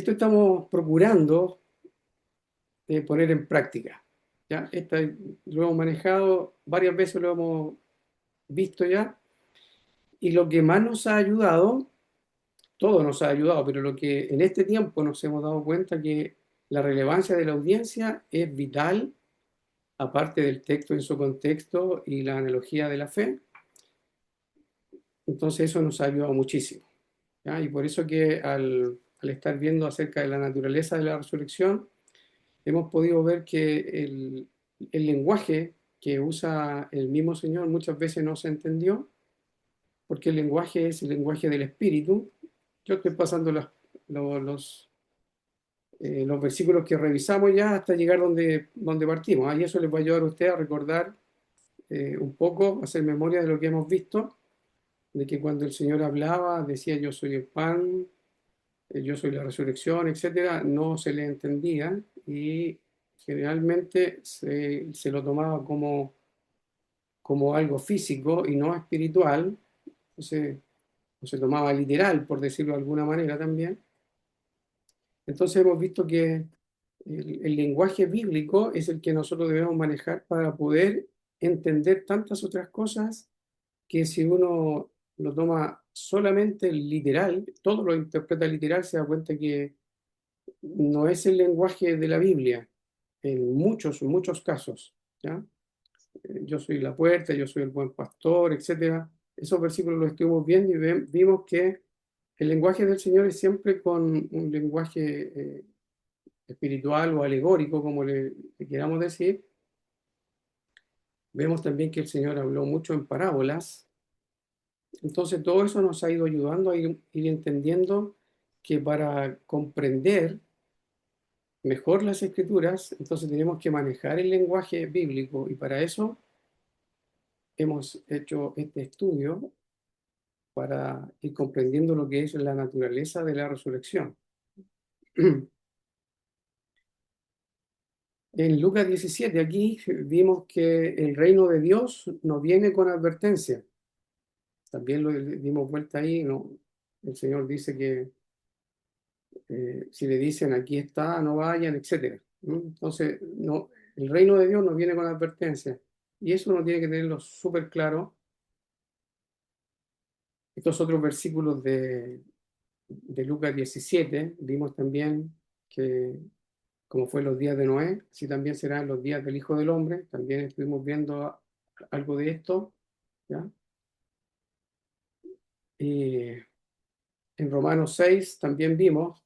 esto estamos procurando poner en práctica. ¿Ya? Lo hemos manejado varias veces, lo hemos visto ya, y lo que más nos ha ayudado, todo nos ha ayudado, pero lo que en este tiempo nos hemos dado cuenta que la relevancia de la audiencia es vital, aparte del texto en su contexto y la analogía de la fe. Entonces eso nos ha ayudado muchísimo. ¿Ya? Y por eso que al estar viendo acerca de la naturaleza de la resurrección, hemos podido ver que el lenguaje que usa el mismo Señor muchas veces no se entendió, porque el lenguaje es el lenguaje del Espíritu. Yo estoy pasando los versículos que revisamos ya hasta llegar donde partimos. Y eso les va a ayudar a usted a recordar un poco, a hacer memoria de lo que hemos visto, de que cuando el Señor hablaba, decía yo soy el pan, yo soy la resurrección, etcétera, no se le entendía y generalmente se lo tomaba como algo físico y no espiritual, entonces, o se tomaba literal, por decirlo de alguna manera también. Entonces hemos visto que el lenguaje bíblico es el que nosotros debemos manejar para poder entender tantas otras cosas que si uno lo toma solamente literal, todo lo interpreta literal, se da cuenta que no es el lenguaje de la Biblia en muchos casos, ¿ya? Yo soy la puerta, yo soy el buen pastor, etcétera. Esos versículos los estuvimos viendo y vimos que el lenguaje del Señor es siempre con un lenguaje espiritual o alegórico, como le queramos decir. Vemos también que el Señor habló mucho en parábolas. Entonces todo eso nos ha ido ayudando a ir entendiendo que para comprender mejor las escrituras, entonces tenemos que manejar el lenguaje bíblico y para eso hemos hecho este estudio para ir comprendiendo lo que es la naturaleza de la resurrección. En Lucas 17, aquí vimos que el reino de Dios no viene con advertencia. También lo dimos vuelta ahí, ¿no? El Señor dice que si le dicen aquí está, no vayan, etcétera. ¿No? Entonces, no, el reino de Dios no viene con advertencia. Y eso uno tiene que tenerlo súper claro. Estos otros versículos de Lucas 17, vimos también que como fue los días de Noé, así también serán los días del Hijo del Hombre. También estuvimos viendo algo de esto, ¿ya? Y en Romanos 6 también vimos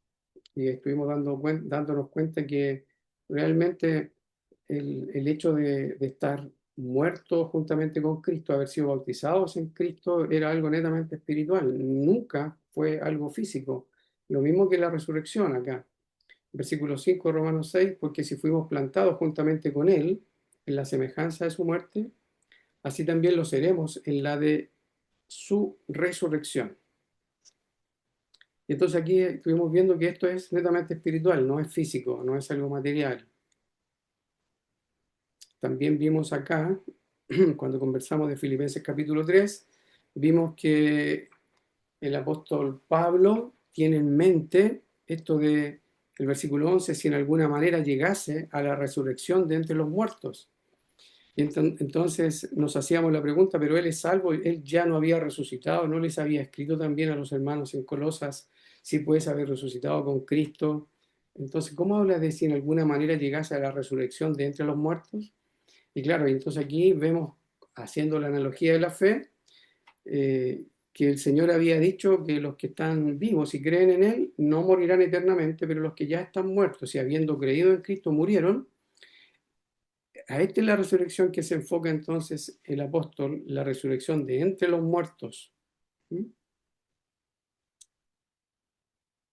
y estuvimos dándonos cuenta que realmente el hecho de estar muertos juntamente con Cristo, haber sido bautizados en Cristo, era algo netamente espiritual, nunca fue algo físico. Lo mismo que la resurrección acá. Versículo 5 de Romanos 6, porque si fuimos plantados juntamente con Él en la semejanza de su muerte, así también lo seremos en la de su resurrección. Y entonces aquí estuvimos viendo que esto es netamente espiritual, no es físico, no es algo material. También vimos acá, cuando conversamos de Filipenses capítulo 3, vimos que el apóstol Pablo tiene en mente esto de el versículo 11, si en alguna manera llegase a la resurrección de entre los muertos. Y entonces nos hacíamos la pregunta, pero él es salvo, él ya no había resucitado, no les había escrito también a los hermanos en Colosas, si puedes haber resucitado con Cristo. Entonces, ¿cómo habla de si en alguna manera llegase a la resurrección de entre los muertos? Y claro, entonces aquí vemos, haciendo la analogía de la fe, que el Señor había dicho que los que están vivos y creen en Él no morirán eternamente, pero los que ya están muertos y habiendo creído en Cristo murieron. A esta es la resurrección que se enfoca entonces el apóstol, la resurrección de entre los muertos. ¿Mm?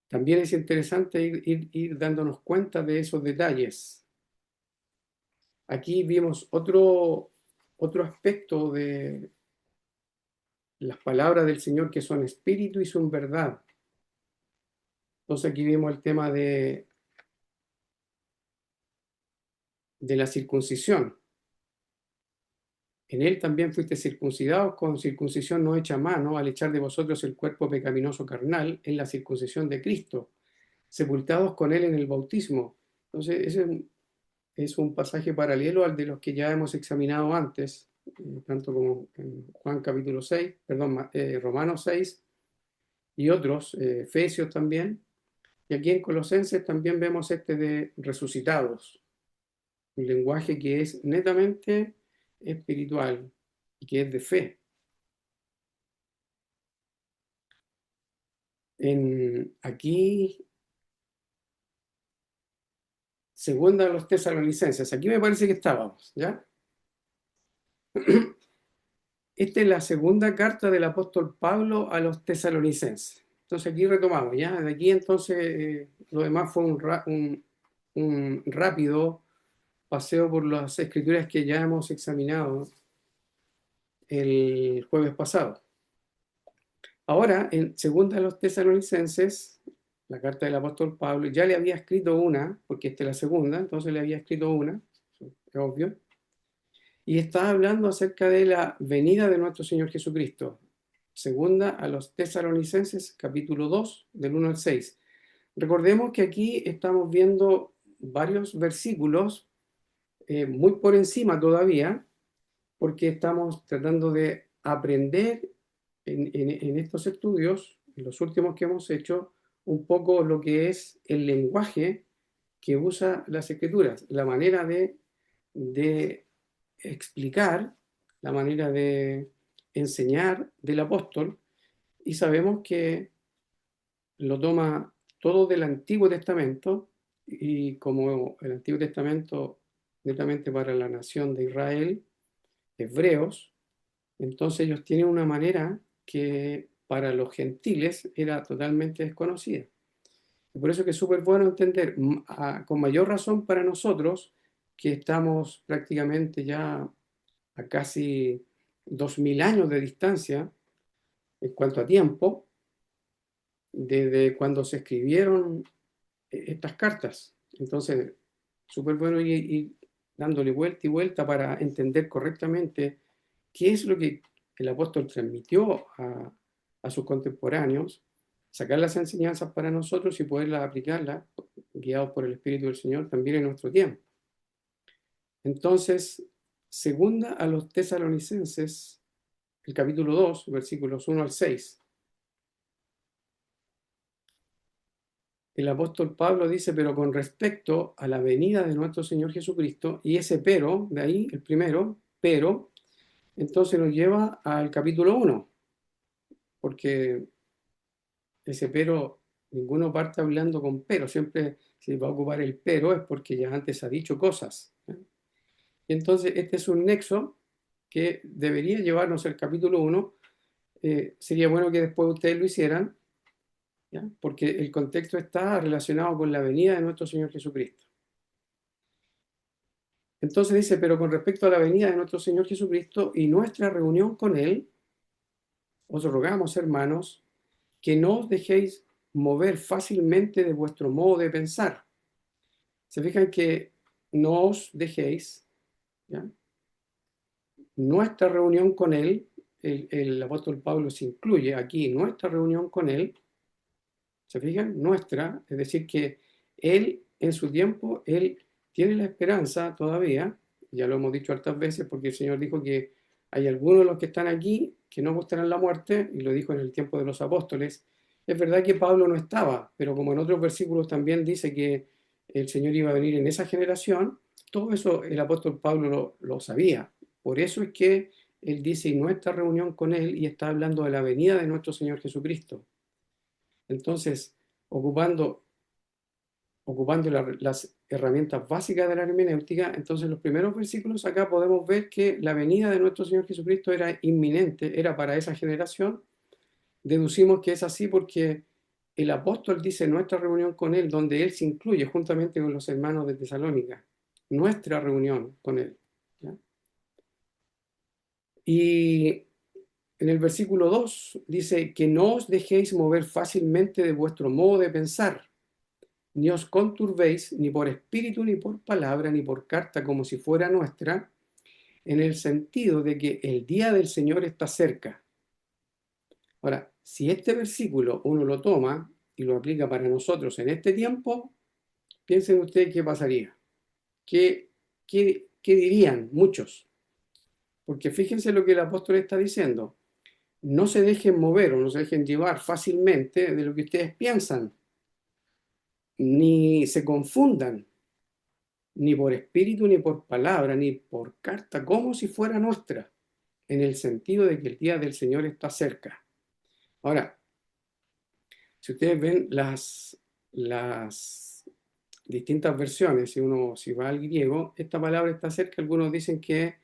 También es interesante ir dándonos cuenta de esos detalles. Aquí vimos otro aspecto de las palabras del Señor que son espíritu y son verdad. Entonces aquí vemos el tema de la circuncisión. En él también fuiste circuncidados con circuncisión no hecha a mano, al echar de vosotros el cuerpo pecaminoso carnal en la circuncisión de Cristo, sepultados con Él en el bautismo. Entonces, ese es un pasaje paralelo al de los que ya hemos examinado antes, tanto como en Juan capítulo 6, perdón, Romanos 6 y otros, Efesios también. Y aquí en Colosenses también vemos este de resucitados, un lenguaje que es netamente espiritual y que es de fe. Aquí, segunda a los tesalonicenses, aquí me parece que estábamos, ¿ya? Esta es la segunda carta del apóstol Pablo a los tesalonicenses. Entonces aquí retomamos, ¿ya? De aquí entonces lo demás fue un rápido paseo por las escrituras que ya hemos examinado el jueves pasado. Ahora, en segunda a los tesalonicenses, la carta del apóstol Pablo, ya le había escrito una, porque esta es la segunda, entonces le había escrito una, es obvio, y está hablando acerca de la venida de nuestro Señor Jesucristo. Segunda a los tesalonicenses, capítulo 2, del 1 al 6. Recordemos que aquí estamos viendo varios versículos muy por encima todavía, porque estamos tratando de aprender en estos estudios, en los últimos que hemos hecho, un poco lo que es el lenguaje que usa las escrituras, la manera de explicar, la manera de enseñar del apóstol, y sabemos que lo toma todo del Antiguo Testamento, y como el Antiguo Testamento netamente para la nación de Israel, hebreos, entonces ellos tienen una manera que para los gentiles era totalmente desconocida. Y por eso que es súper bueno entender, con mayor razón para nosotros, que estamos prácticamente ya a casi 2000 años de distancia en cuanto a tiempo, desde cuando se escribieron estas cartas. Entonces, súper bueno ir dándole vuelta y vuelta para entender correctamente qué es lo que el apóstol transmitió a sus contemporáneos, sacar las enseñanzas para nosotros y poderlas aplicarlas, guiados por el Espíritu del Señor, también en nuestro tiempo. Entonces, segunda a los tesalonicenses, el capítulo 2, versículos 1 al 6. El apóstol Pablo dice, pero con respecto a la venida de nuestro Señor Jesucristo, y ese pero, de ahí el primero, pero, entonces nos lleva al capítulo 1, porque ese pero, ninguno parte hablando con pero, siempre si va a ocupar el pero es porque ya antes ha dicho cosas. Y entonces este es un nexo que debería llevarnos al capítulo 1. Sería bueno que después ustedes lo hicieran, ¿ya? Porque el contexto está relacionado con la venida de nuestro Señor Jesucristo. Entonces dice, pero con respecto a la venida de nuestro Señor Jesucristo y nuestra reunión con Él, os rogamos, hermanos, que no os dejéis mover fácilmente de vuestro modo de pensar. Se fijan que no os dejéis, ¿ya? Nuestra reunión con Él, el apóstol Pablo se incluye aquí, nuestra reunión con Él, ¿se fijan? Nuestra, es decir, que Él en su tiempo, Él tiene la esperanza todavía, ya lo hemos dicho hartas veces, porque el Señor dijo que hay algunos de los que están aquí que no gustarán la muerte, y lo dijo en el tiempo de los apóstoles. Es verdad que Pablo no estaba, pero como en otros versículos también dice que el Señor iba a venir en esa generación, todo eso el apóstol Pablo lo sabía. Por eso es que él dice, y nuestra reunión con Él, y está hablando de la venida de nuestro Señor Jesucristo. Entonces, ocupando las herramientas básicas de la hermenéutica, entonces los primeros versículos acá podemos ver que la venida de nuestro Señor Jesucristo era inminente, era para esa generación. Deducimos que es así porque el apóstol dice nuestra reunión con Él, donde Él se incluye juntamente con los hermanos de Tesalónica, nuestra reunión con Él, ¿ya? Y en el versículo 2 dice que no os dejéis mover fácilmente de vuestro modo de pensar, ni os conturbéis ni por espíritu, ni por palabra, ni por carta como si fuera nuestra, en el sentido de que el día del Señor está cerca. Ahora, si este versículo uno lo toma y lo aplica para nosotros en este tiempo, piensen ustedes qué pasaría. ¿Qué dirían muchos? Porque fíjense lo que el apóstol está diciendo. No se dejen mover o no se dejen llevar fácilmente de lo que ustedes piensan, ni se confundan, ni por espíritu, ni por palabra, ni por carta, como si fuera nuestra, en el sentido de que el día del Señor está cerca. Ahora, si ustedes ven las distintas versiones, si va al griego, esta palabra está cerca, algunos dicen que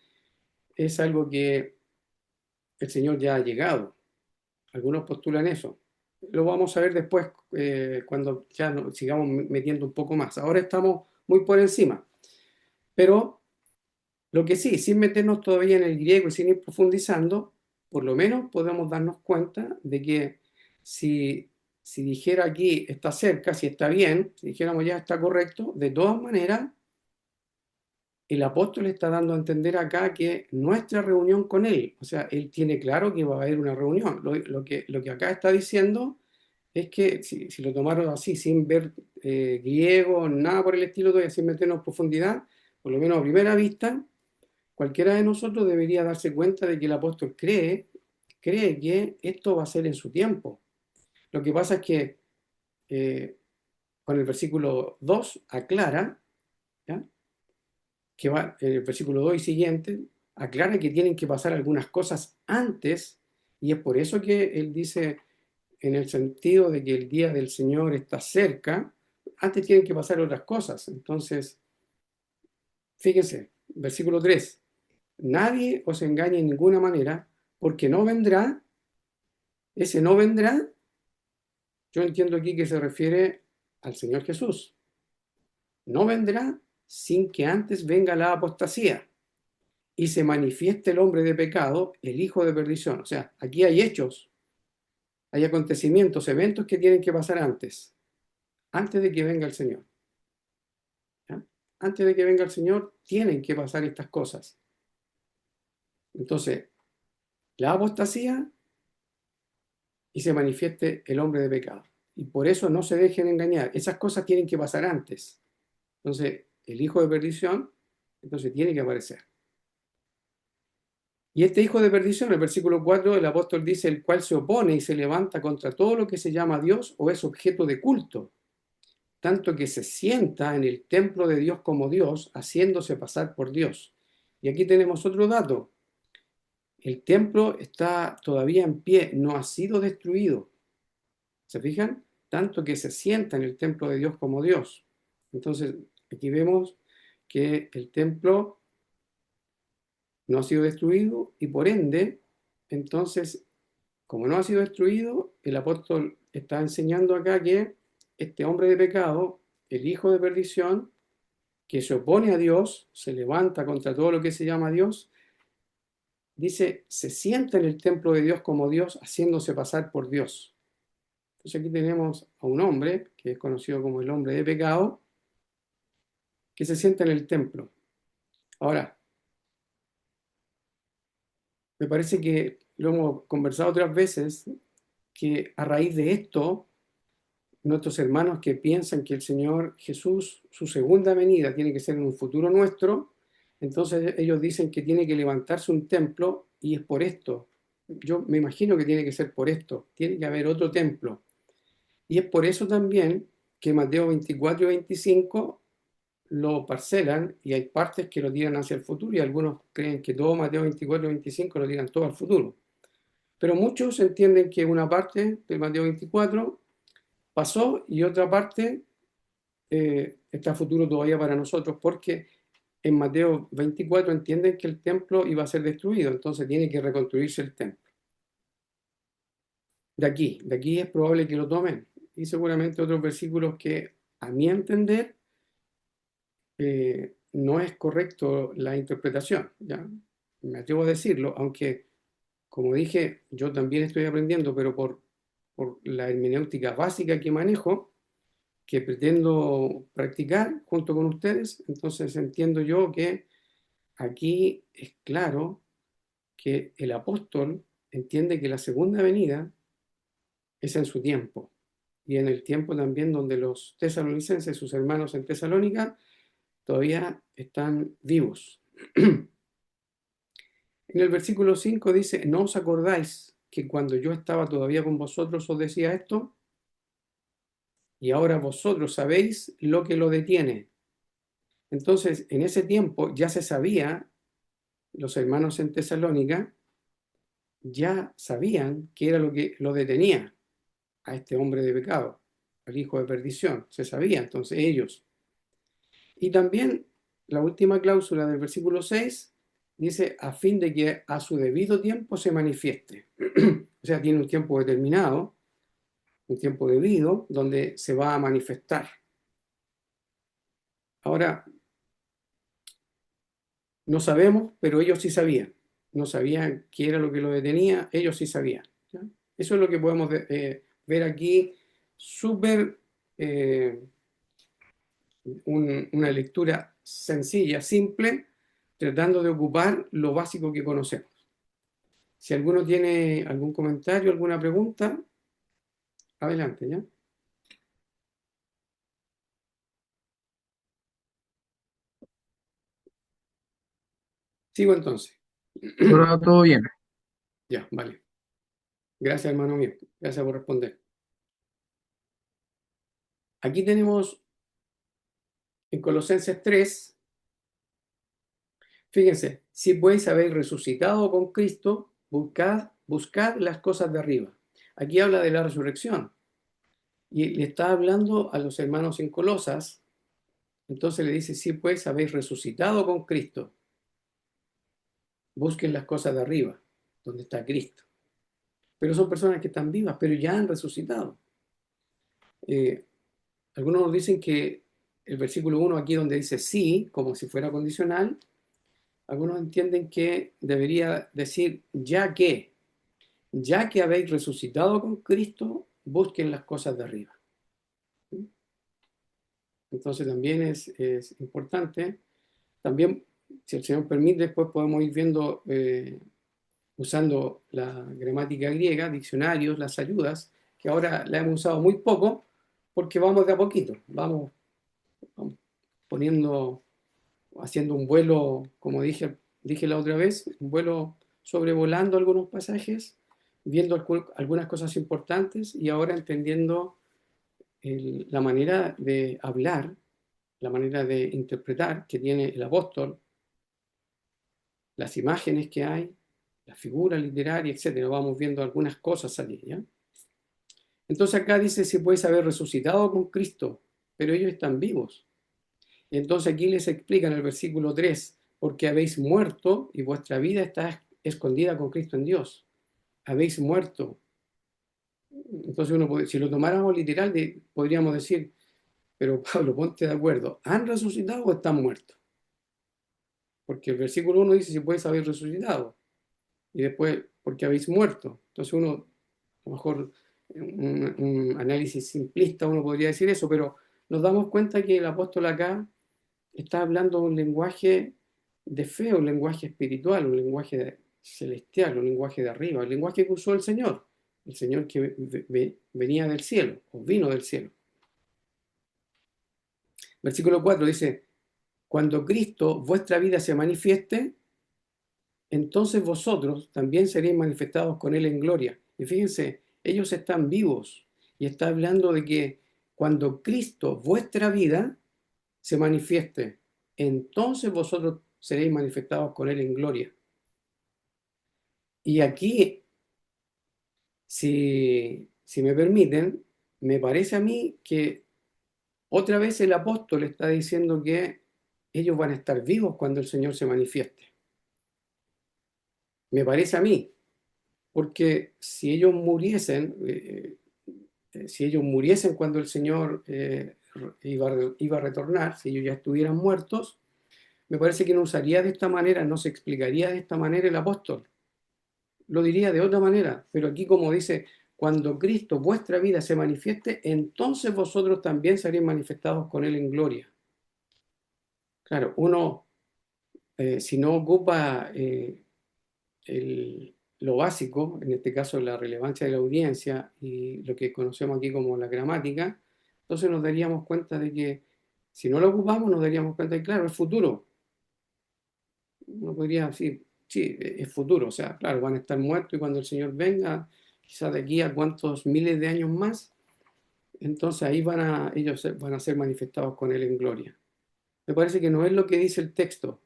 es algo que el Señor ya ha llegado. Algunos postulan eso. Lo vamos a ver después cuando ya sigamos metiendo un poco más. Ahora estamos muy por encima. Pero lo que sí, sin meternos todavía en el griego y sin ir profundizando, por lo menos podemos darnos cuenta de que si dijera aquí está cerca, si está bien, si dijéramos ya está correcto, de todas maneras el apóstol está dando a entender acá que nuestra reunión con él, o sea, él tiene claro que va a haber una reunión. Lo que acá está diciendo es que si lo tomaron así, sin ver griego, nada por el estilo, todavía sin meternos en profundidad, por lo menos a primera vista, cualquiera de nosotros debería darse cuenta de que el apóstol cree que esto va a ser en su tiempo. Lo que pasa es que con el versículo 2 aclara, ¿ya? Que va en el versículo 2 y siguiente, aclara que tienen que pasar algunas cosas antes, y es por eso que él dice, en el sentido de que el día del Señor está cerca, antes tienen que pasar otras cosas. Entonces, fíjense, versículo 3, nadie os engañe en ninguna manera, porque no vendrá, ese no vendrá, yo entiendo aquí que se refiere al Señor Jesús, no vendrá sin que antes venga la apostasía y se manifieste el hombre de pecado, el hijo de perdición. O sea, aquí hay hechos, hay acontecimientos, eventos que tienen que pasar antes de que venga el Señor. ¿Ya? Antes de que venga el Señor, tienen que pasar estas cosas. Entonces, la apostasía y se manifieste el hombre de pecado. Y por eso no se dejen engañar. Esas cosas tienen que pasar antes. Entonces, el hijo de perdición, entonces tiene que aparecer. Y este hijo de perdición, en el versículo 4, el apóstol dice, el cual se opone y se levanta contra todo lo que se llama Dios o es objeto de culto, tanto que se sienta en el templo de Dios como Dios, haciéndose pasar por Dios. Y aquí tenemos otro dato. El templo está todavía en pie, no ha sido destruido. ¿Se fijan? Tanto que se sienta en el templo de Dios como Dios. Entonces, aquí vemos que el templo no ha sido destruido y por ende, entonces, como no ha sido destruido, el apóstol está enseñando acá que este hombre de pecado, el hijo de perdición, que se opone a Dios, se levanta contra todo lo que se llama Dios, dice, se sienta en el templo de Dios como Dios, haciéndose pasar por Dios. Entonces aquí tenemos a un hombre, que es conocido como el hombre de pecado, que se sienta en el templo. Ahora, me parece que lo hemos conversado otras veces, que a raíz de esto, nuestros hermanos que piensan que el Señor Jesús, su segunda venida, tiene que ser en un futuro nuestro, entonces ellos dicen que tiene que levantarse un templo y es por esto. Yo me imagino que tiene que ser por esto, tiene que haber otro templo. Y es por eso también que Mateo 24 y 25 lo parcelan y hay partes que lo tiran hacia el futuro y algunos creen que todo Mateo 24 y 25 lo tiran todo al futuro. Pero muchos entienden que una parte del Mateo 24 pasó y otra parte está a futuro todavía para nosotros, porque en Mateo 24 entienden que el templo iba a ser destruido, entonces tiene que reconstruirse el templo. De aquí es probable que lo tomen. Y seguramente otros versículos que, a mi entender, no es correcto la interpretación. ¿Ya? Me atrevo a decirlo, aunque, como dije, yo también estoy aprendiendo, pero por la hermenéutica básica que manejo, que pretendo practicar junto con ustedes, entonces entiendo yo que aquí es claro que el apóstol entiende que la segunda venida es en su tiempo y en el tiempo también donde los tesalonicenses, sus hermanos en Tesalónica, todavía están vivos. En el versículo 5 dice, ¿no os acordáis que cuando yo estaba todavía con vosotros os decía esto? Y ahora vosotros sabéis lo que lo detiene. Entonces, en ese tiempo ya se sabía, los hermanos en Tesalónica ya sabían qué era lo que lo detenía a este hombre de pecado, al hijo de perdición. Se sabía entonces ellos. Y también la última cláusula del versículo 6 dice, a fin de que a su debido tiempo se manifieste. O sea, tiene un tiempo determinado, un tiempo debido, donde se va a manifestar. Ahora, no sabemos, pero ellos sí sabían. No sabían qué era lo que lo detenía, ellos sí sabían. ¿Ya? Eso es lo que podemos ver aquí, súper, una lectura sencilla, simple, tratando de ocupar lo básico que conocemos. Si alguno tiene algún comentario, alguna pregunta, adelante, ¿ya? Sigo entonces. Ahora todo bien. Ya, vale. Gracias, hermano mío. Gracias por responder. Aquí tenemos en Colosenses 3, fíjense, si pues habéis resucitado con Cristo, buscad las cosas de arriba. Aquí habla de la resurrección y le está hablando a los hermanos en Colosas. Entonces le dice, si pues habéis resucitado con Cristo, busquen las cosas de arriba, donde está Cristo. Pero son personas que están vivas, pero ya han resucitado. Eh, Algunos nos dicen que el versículo 1 aquí donde dice sí, como si fuera condicional, algunos entienden que debería decir ya que habéis resucitado con Cristo, busquen las cosas de arriba. Entonces también es importante. También, si el Señor permite, después podemos ir viendo, usando la gramática griega, diccionarios, las ayudas, que ahora la hemos usado muy poco, porque vamos de a poquito, vamos poniendo, haciendo un vuelo, como dije la otra vez, un vuelo sobrevolando algunos pasajes, viendo algunas cosas importantes y ahora entendiendo la manera de hablar, la manera de interpretar que tiene el apóstol, las imágenes que hay, la figura literaria, etcétera. Vamos viendo algunas cosas allí, ¿ya? Entonces acá dice si puedes haber resucitado con Cristo, pero ellos están vivos. Y entonces aquí les explica en el versículo 3, porque habéis muerto y vuestra vida está escondida con Cristo en Dios. Habéis muerto. Entonces si lo tomáramos literal, podríamos decir, pero Pablo, ponte de acuerdo, ¿han resucitado o están muertos? Porque el versículo 1 dice si puedes haber resucitado. Y después, porque habéis muerto. Entonces uno, a lo mejor, un análisis simplista, uno podría decir eso, pero nos damos cuenta que el apóstol acá está hablando un lenguaje de fe, un lenguaje espiritual, un lenguaje celestial, un lenguaje de arriba, el lenguaje que usó el Señor que venía del cielo, o vino del cielo. Versículo 4 dice, cuando Cristo, vuestra vida, se manifieste, entonces vosotros también seréis manifestados con Él en gloria. Y fíjense, ellos están vivos y está hablando de que cuando Cristo, vuestra vida, se manifieste, entonces vosotros seréis manifestados con Él en gloria. Y aquí, si me permiten, me parece a mí que otra vez el apóstol está diciendo que ellos van a estar vivos cuando el Señor se manifieste. Me parece a mí, porque si ellos muriesen cuando el Señor iba a retornar, si ellos ya estuvieran muertos, me parece que no usaría de esta manera, no se explicaría de esta manera el apóstol. Lo diría de otra manera, pero aquí como dice, cuando Cristo, vuestra vida, se manifieste, entonces vosotros también seréis manifestados con Él en gloria. Claro, uno, si no ocupa el lo básico, en este caso la relevancia de la audiencia y lo que conocemos aquí como la gramática, entonces nos daríamos cuenta de que si no lo ocupamos nos daríamos cuenta de que, claro, es futuro. Uno podría decir, sí, es futuro, o sea, claro, van a estar muertos y cuando el Señor venga, quizás de aquí a cuántos miles de años más, entonces ahí ellos van a ser manifestados con Él en gloria. Me parece que no es lo que dice el texto,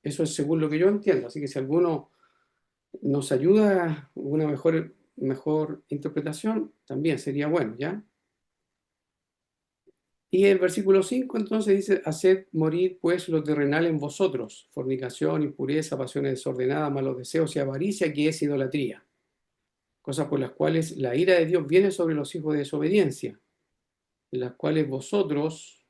eso es según lo que yo entiendo, así que si alguno nos ayuda a una mejor interpretación, también sería bueno, ¿ya? Y el versículo 5 entonces dice, haced morir pues lo terrenal en vosotros, fornicación, impureza, pasiones desordenadas, malos deseos y avaricia, que es idolatría, cosas por las cuales la ira de Dios viene sobre los hijos de desobediencia, en las cuales vosotros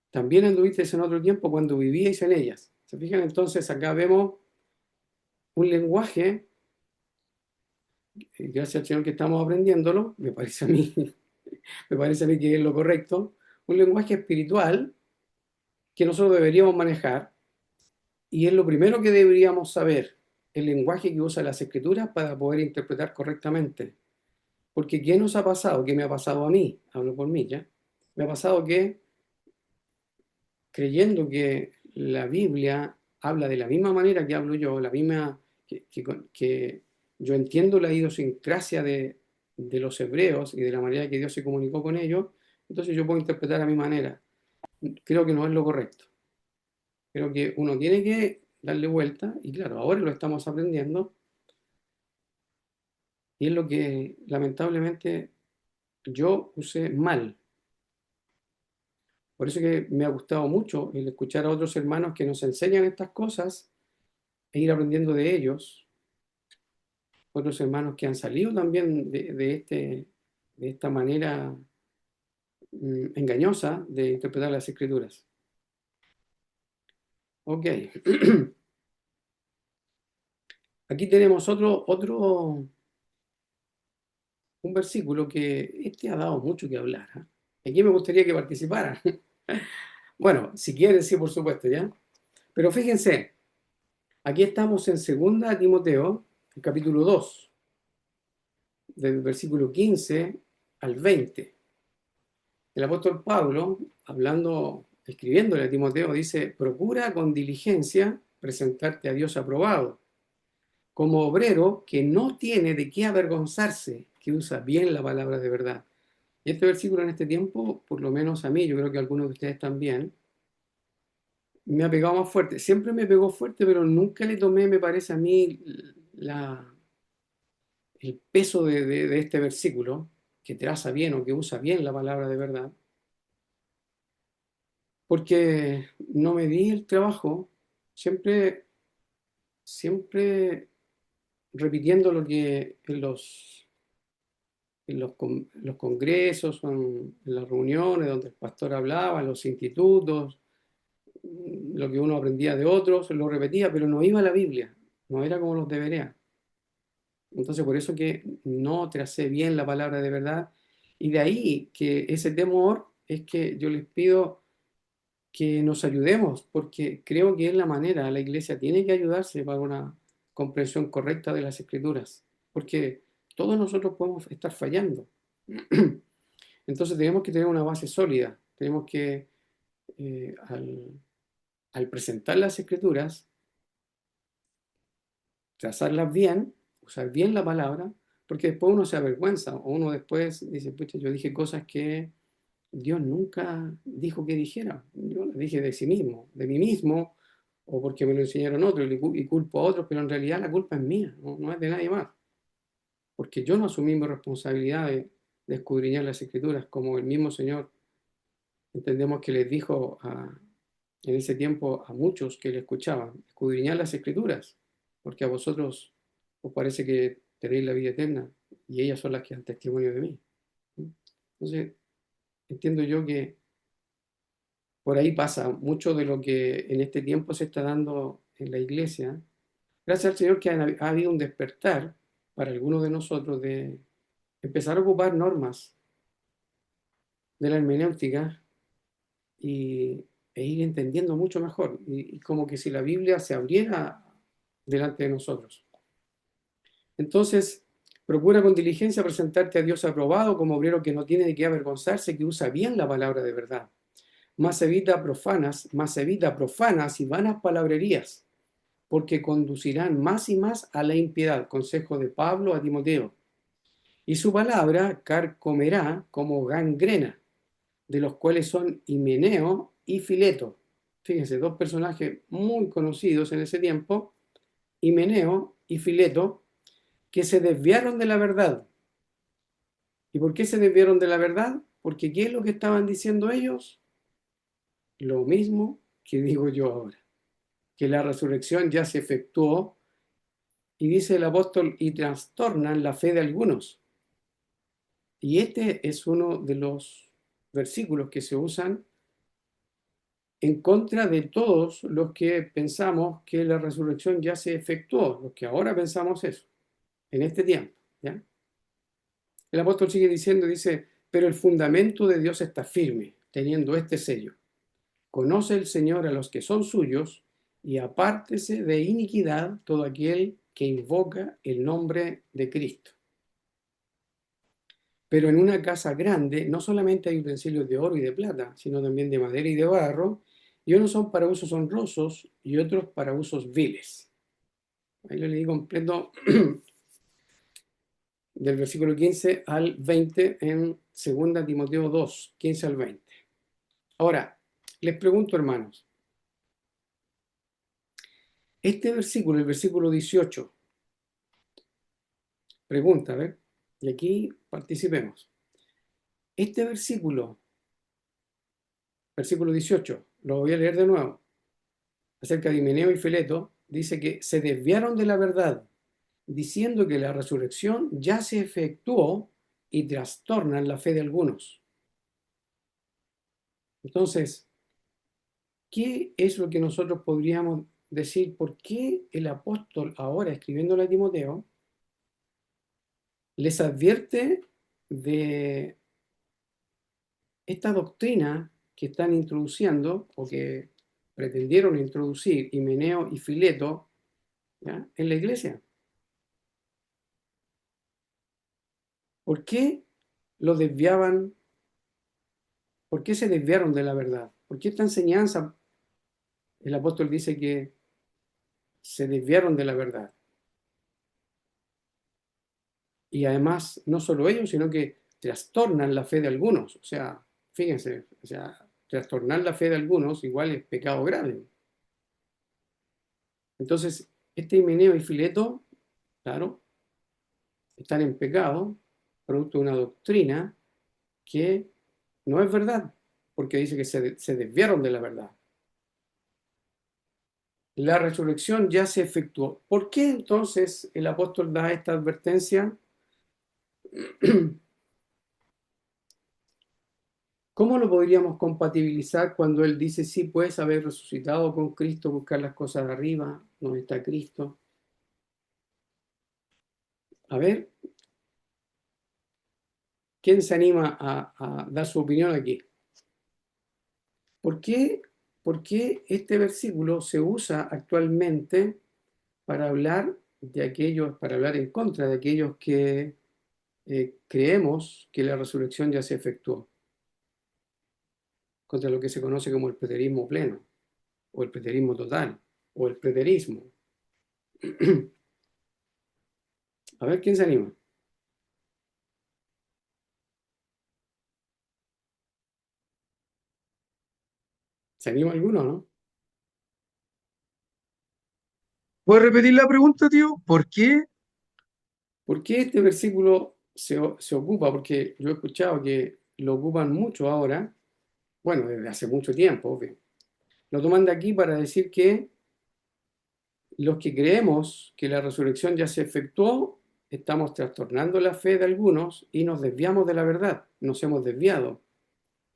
también anduvisteis en otro tiempo cuando vivíais en ellas. ¿Se fijan? Entonces acá vemos un lenguaje, gracias al Señor que estamos aprendiéndolo, me parece a mí, me parece a mí que es lo correcto, un lenguaje espiritual que nosotros deberíamos manejar y es lo primero que deberíamos saber, el lenguaje que usa las escrituras para poder interpretar correctamente. Porque ¿qué nos ha pasado? ¿Qué me ha pasado a mí? Hablo por mí, ¿ya? Me ha pasado que creyendo que la Biblia habla de la misma manera que hablo yo, la misma que yo entiendo la idiosincrasia de los hebreos y de la manera que Dios se comunicó con ellos, entonces yo puedo interpretar a mi manera. Creo que no es lo correcto. Creo que uno tiene que darle vuelta, y claro, ahora lo estamos aprendiendo, y es lo que lamentablemente yo usé mal. Por eso que me ha gustado mucho el escuchar a otros hermanos que nos enseñan estas cosas e ir aprendiendo de ellos, otros hermanos que han salido también de esta manera engañosa de interpretar las escrituras. Ok, aquí tenemos un versículo que este ha dado mucho que hablar. ¿Eh? Aquí me gustaría que participaran. Bueno, si quieren, sí, por supuesto, ¿ya? Pero fíjense, aquí estamos en 2 Timoteo, el capítulo 2 del versículo 15 al 20. El apóstol Pablo, escribiéndole a Timoteo, dice, procura con diligencia presentarte a Dios aprobado, como obrero que no tiene de qué avergonzarse, que usa bien la palabra de verdad. Y este versículo en este tiempo, por lo menos a mí, yo creo que a algunos de ustedes también, me ha pegado más fuerte. Siempre me pegó fuerte, pero nunca le tomé, me parece a mí, el peso de este versículo, que traza bien o que usa bien la palabra de verdad, porque no me di el trabajo, siempre, siempre repitiendo lo que en los congresos, o en las reuniones donde el pastor hablaba, en los institutos, lo que uno aprendía de otros, lo repetía, pero no iba a la Biblia, no era como los debería. Entonces, por eso que no tracé bien la palabra de verdad. Y de ahí que ese temor es que yo les pido que nos ayudemos, porque creo que es la manera, la iglesia tiene que ayudarse para una comprensión correcta de las escrituras, porque todos nosotros podemos estar fallando. Entonces tenemos que tener una base sólida, tenemos que, al presentar las escrituras, trazarlas bien, usar bien la palabra, porque después uno se avergüenza o uno después dice, pucha, yo dije cosas que Dios nunca dijo que dijera. Yo las dije de sí mismo, de mí mismo, o porque me lo enseñaron otros y culpo a otros, pero en realidad la culpa es mía, no es de nadie más, porque yo no asumí mi responsabilidad de escudriñar las escrituras, como el mismo Señor entendemos que les dijo en ese tiempo a muchos que le escuchaban, escudriñar las escrituras, porque a vosotros os parece que tenéis la vida eterna y ellas son las que dan testimonio de mí. Entonces, entiendo yo que por ahí pasa mucho de lo que en este tiempo se está dando en la iglesia. Gracias al Señor que ha habido un despertar para algunos de nosotros de empezar a ocupar normas de la hermenéutica y, e ir entendiendo mucho mejor. Y como que si la Biblia se abriera delante de nosotros. Entonces, procura con diligencia presentarte a Dios aprobado como obrero que no tiene de qué avergonzarse, que usa bien la palabra de verdad. Más evita profanas y vanas palabrerías, porque conducirán más y más a la impiedad. Consejo de Pablo a Timoteo. Y su palabra carcomerá como gangrena, de los cuales son Himeneo y Fileto. Fíjense, dos personajes muy conocidos en ese tiempo, Himeneo y Fileto, que se desviaron de la verdad. ¿Y por qué se desviaron de la verdad? Porque ¿qué es lo que estaban diciendo ellos? Lo mismo que digo yo ahora, que la resurrección ya se efectuó, y dice el apóstol, y trastornan la fe de algunos. Y este es uno de los versículos que se usan en contra de todos los que pensamos que la resurrección ya se efectuó, los que ahora pensamos eso, en este tiempo. ¿Ya? El apóstol sigue diciendo, dice, pero el fundamento de Dios está firme, teniendo este sello. Conoce el Señor a los que son suyos, y apártese de iniquidad todo aquel que invoca el nombre de Cristo. Pero en una casa grande no solamente hay utensilios de oro y de plata, sino también de madera y de barro, y unos son para usos honrosos y otros para usos viles. Ahí lo leí completo del versículo 15 al 20 en 2 Timoteo 2, 15 al 20. Ahora, les pregunto, hermanos, este versículo, el versículo 18, pregunta, a ver, y aquí participemos. Este versículo, versículo 18, lo voy a leer de nuevo, acerca de Himeneo y Fileto, dice que se desviaron de la verdad, diciendo que la resurrección ya se efectuó y trastornan la fe de algunos. Entonces, ¿qué es lo que nosotros podríamos decir? ¿Por qué el apóstol ahora, escribiéndole a Timoteo, les advierte de esta doctrina que están introduciendo o que pretendieron introducir Himeneo y Fileto, ¿ya?, en la iglesia? ¿Por qué lo desviaban? ¿Por qué se desviaron de la verdad? ¿Por qué esta enseñanza, el apóstol dice que se desviaron de la verdad? Y además, no solo ellos, sino que trastornan la fe de algunos. O sea, fíjense, o sea, trastornar la fe de algunos igual es pecado grave. Entonces, este Himeneo y Fileto, claro, están en pecado, producto de una doctrina que no es verdad, porque dice que se desviaron de la verdad. La resurrección ya se efectuó. ¿Por qué entonces el apóstol da esta advertencia? ¿Cómo lo podríamos compatibilizar cuando él dice, sí, puedes haber resucitado con Cristo, buscar las cosas de arriba, donde está Cristo? A ver, ¿quién se anima a dar su opinión aquí? ¿Por qué, ¿Por qué este versículo se usa actualmente para hablar de aquellos, para hablar en contra de aquellos que creemos que la resurrección ya se efectuó, contra lo que se conoce como el preterismo pleno, o el preterismo total, o el preterismo? A ver, ¿quién se anima? ¿Se anima alguno, no? ¿Puedes repetir la pregunta, tío? ¿Por qué? ¿Por qué este versículo se ocupa? Porque yo he escuchado que lo ocupan mucho ahora, bueno, desde hace mucho tiempo, obvio. Lo toman de aquí para decir que los que creemos que la resurrección ya se efectuó, estamos trastornando la fe de algunos y nos desviamos de la verdad, nos hemos desviado.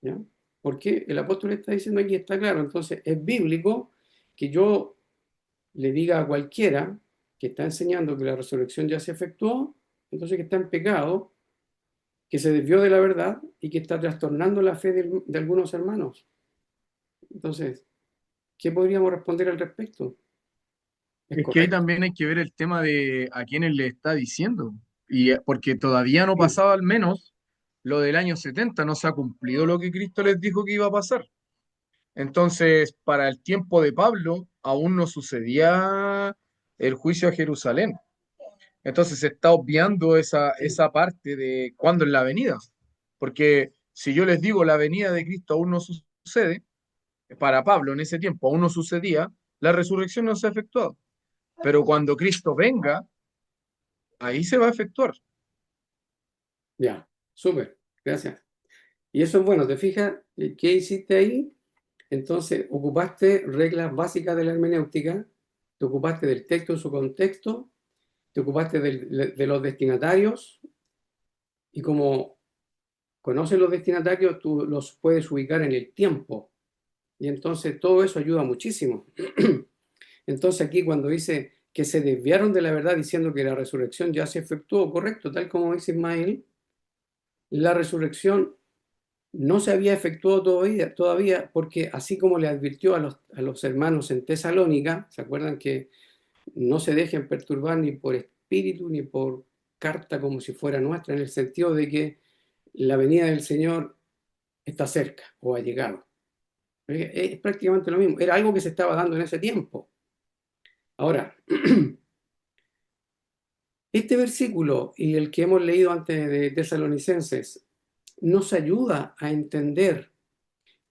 ¿Ya? Porque el apóstol está diciendo aquí, está claro, entonces es bíblico que yo le diga a cualquiera que está enseñando que la resurrección ya se efectuó, entonces que está en pecado, que se desvió de la verdad y que está trastornando la fe de algunos hermanos. Entonces, ¿qué podríamos responder al respecto? Es Es que ahí correcto. también hay que ver el tema de a quiénes le está diciendo. Porque todavía no Sí, pasaba al menos lo del año 70, no se ha cumplido lo que Cristo les dijo que iba a pasar. Entonces, para el tiempo de Pablo, aún no sucedía el juicio a Jerusalén. Entonces se está obviando esa parte de cuándo es la venida. Porque si yo les digo la venida de Cristo aún no sucede, para Pablo en ese tiempo aún no sucedía, la resurrección no se ha efectuado. Pero cuando Cristo venga, ahí se va a efectuar. ya, súper, gracias. Y eso es bueno, ¿te fijas qué hiciste ahí? Entonces, ocupaste reglas básicas de la hermenéutica, te ocupaste del texto en su contexto, te ocupaste de los destinatarios, y como conoces los destinatarios, tú los puedes ubicar en el tiempo. Y entonces todo eso ayuda muchísimo. Entonces aquí cuando dice que se desviaron de la verdad diciendo que la resurrección ya se efectuó, correcto, tal como dice Ismael, la resurrección no se había efectuado todavía porque así como le advirtió a los hermanos en Tesalónica, ¿se acuerdan que no se dejen perturbar ni por espíritu ni por carta como si fuera nuestra, en el sentido de que la venida del Señor está cerca o ha llegado? Es prácticamente lo mismo, era algo que se estaba dando en ese tiempo. Ahora, este versículo y el que hemos leído antes de Tesalonicenses nos ayuda a entender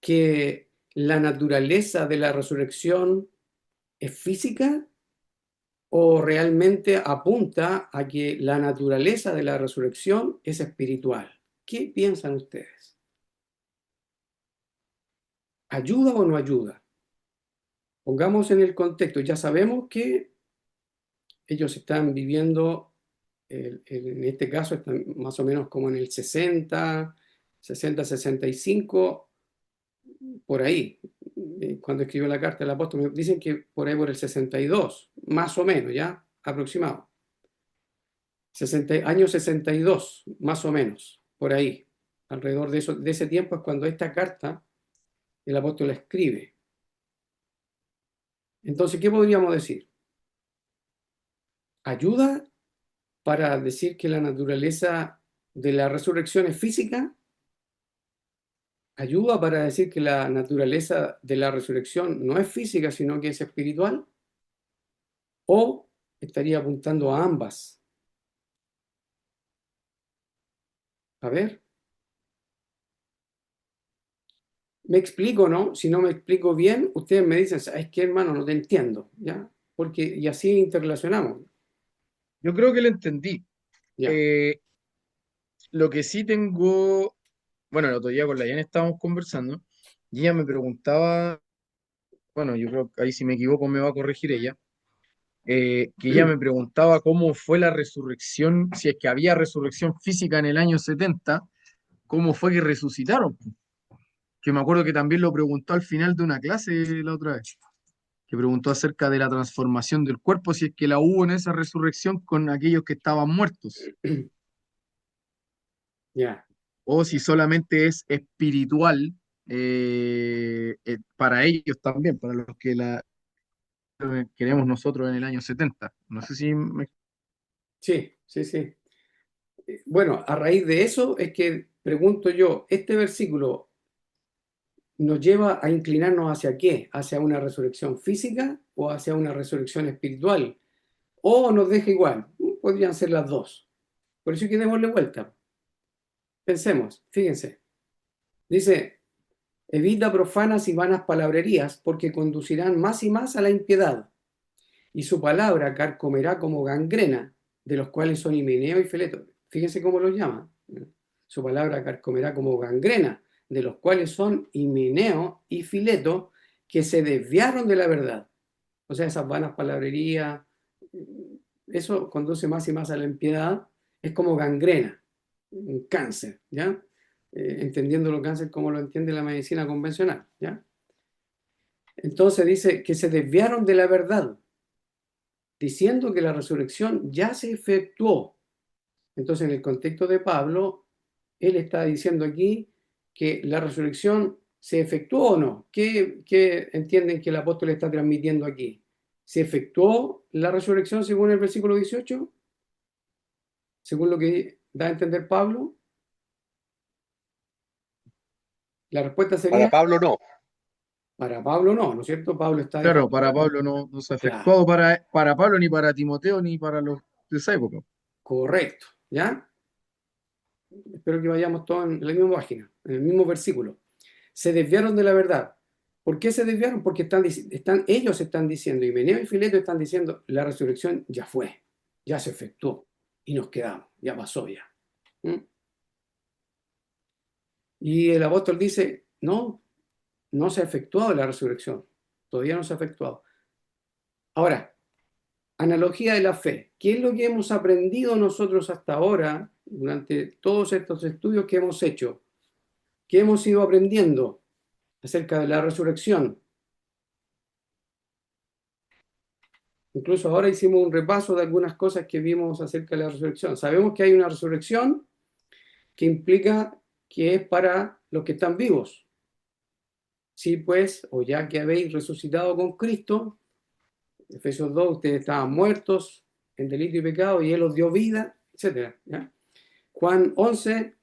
que la naturaleza de la resurrección es física o realmente apunta a que la naturaleza de la resurrección es espiritual. ¿Qué piensan ustedes? ¿Ayuda o no ayuda? Pongamos en el contexto, ya sabemos que ellos están viviendo, en este caso están más o menos como en el 65, por ahí, cuando escribió la carta del apóstol, me dicen que por ahí por el 62, más o menos, ya, aproximado. 62, más o menos, por ahí. Alrededor de, eso, de ese tiempo es cuando esta carta el apóstol la escribe. Entonces, ¿qué podríamos decir? ¿Ayuda para decir que la naturaleza de la resurrección es física? ¿Ayuda para decir que la naturaleza de la resurrección no es física, sino que es espiritual? ¿O estaría apuntando a ambas? A ver, me explico, ¿no? Si no me explico bien, ustedes me dicen, ¿sabes qué, hermano? No te entiendo, ¿ya? Porque, y así interrelacionamos, Yo creo que lo entendí. ¿ya? Eh, lo que sí tengo, bueno, el otro día con la Jan estábamos conversando y ella me preguntaba, bueno, yo creo que ahí si me equivoco me va a corregir ella, que ella me preguntaba cómo fue la resurrección, si es que había resurrección física en el año 70, cómo fue que resucitaron. Que me acuerdo que también lo preguntó al final de una clase la otra vez, que preguntó acerca de la transformación del cuerpo, si es que la hubo en esa resurrección con aquellos que estaban muertos, Ya, o si solamente es espiritual para ellos también, para los que la queremos nosotros en el año 70. No sé si sí, sí, sí. Bueno, a raíz de eso es que pregunto yo, ¿este versículo nos lleva a inclinarnos hacia qué? ¿Hacia una resurrección física o hacia una resurrección espiritual? ¿O nos deja igual? Podrían ser las dos. Por eso hay que démosle vuelta. Pensemos, fíjense. Dice, evita profanas y vanas palabrerías porque conducirán más y más a la impiedad. Y su palabra carcomerá como gangrena, de los cuales son Himeneo y Fileto. Fíjense cómo los llama. Su palabra carcomerá como gangrena, de los cuales son Himeneo y Fileto, que se desviaron de la verdad. O sea, esas vanas palabrerías, eso conduce más y más a la impiedad, es como gangrena, un cáncer, ¿ya? Entendiendo el cáncer como lo entiende la medicina convencional, ¿ya? Entonces dice que se desviaron de la verdad, diciendo que la resurrección ya se efectuó. Entonces, en el contexto de Pablo, él está diciendo aquí que la resurrección se efectuó o no. ¿Qué entienden que el apóstol está transmitiendo aquí? ¿Se efectuó la resurrección según el versículo 18? Según lo que da a entender Pablo. La respuesta Para sería, Pablo no. para Pablo no, ¿no es cierto? Pablo está Claro, diciendo, para Pablo no se ha claro, efectuado para Pablo, ni para Timoteo, ni para los de esa época. correcto, ¿ya? Espero que vayamos todos en la misma página, en el mismo versículo. Se desviaron de la verdad. ¿Por qué se desviaron? Porque ellos están diciendo, Himeneo y Fileto están diciendo, la resurrección ya fue, ya se efectuó, y nos quedamos, ya pasó ya. ¿Mm? Y el apóstol dice, no, no se ha efectuado la resurrección, todavía no se ha efectuado. Ahora, analogía de la fe. ¿Qué es lo que hemos aprendido nosotros hasta ahora, durante todos estos estudios que hemos hecho? ¿Qué hemos ido aprendiendo acerca de la resurrección? Incluso ahora hicimos un repaso de algunas cosas que vimos acerca de la resurrección. Sabemos que hay una resurrección que implica que es para los que están vivos. Sí, pues, o ya que habéis resucitado con Cristo, Efesios 2, ustedes estaban muertos en delito y pecado y Él os dio vida, etcétera. ¿Ya? Juan 11,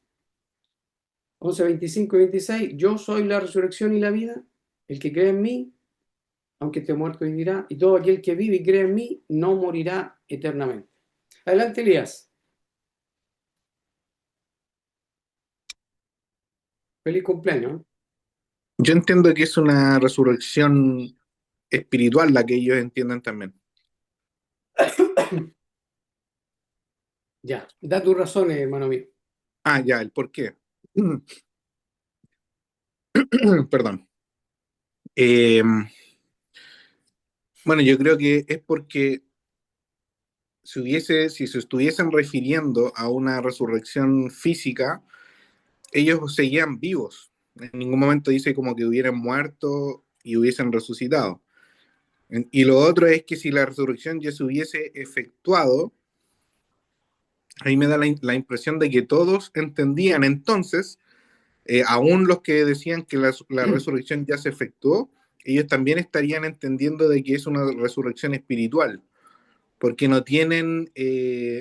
25 y 26, yo soy la resurrección y la vida, el que cree en mí, aunque esté muerto vivirá, y todo aquel que vive y cree en mí no morirá eternamente. Adelante, Elías. Feliz cumpleaños. Yo entiendo que es una resurrección espiritual la que ellos entienden también. Ya, da tus razones, hermano mío. Ah, ya, el por qué. Perdón. Eh, bueno, yo creo que es porque si se estuviesen refiriendo a una resurrección física, ellos seguían vivos. En ningún momento dice como que hubieran muerto y hubiesen resucitado. Y lo otro es que si la resurrección ya se hubiese efectuado, ahí me da la impresión de que todos entendían entonces, aún los que decían que la resurrección ya se efectuó, ellos también estarían entendiendo de que es una resurrección espiritual, porque no tienen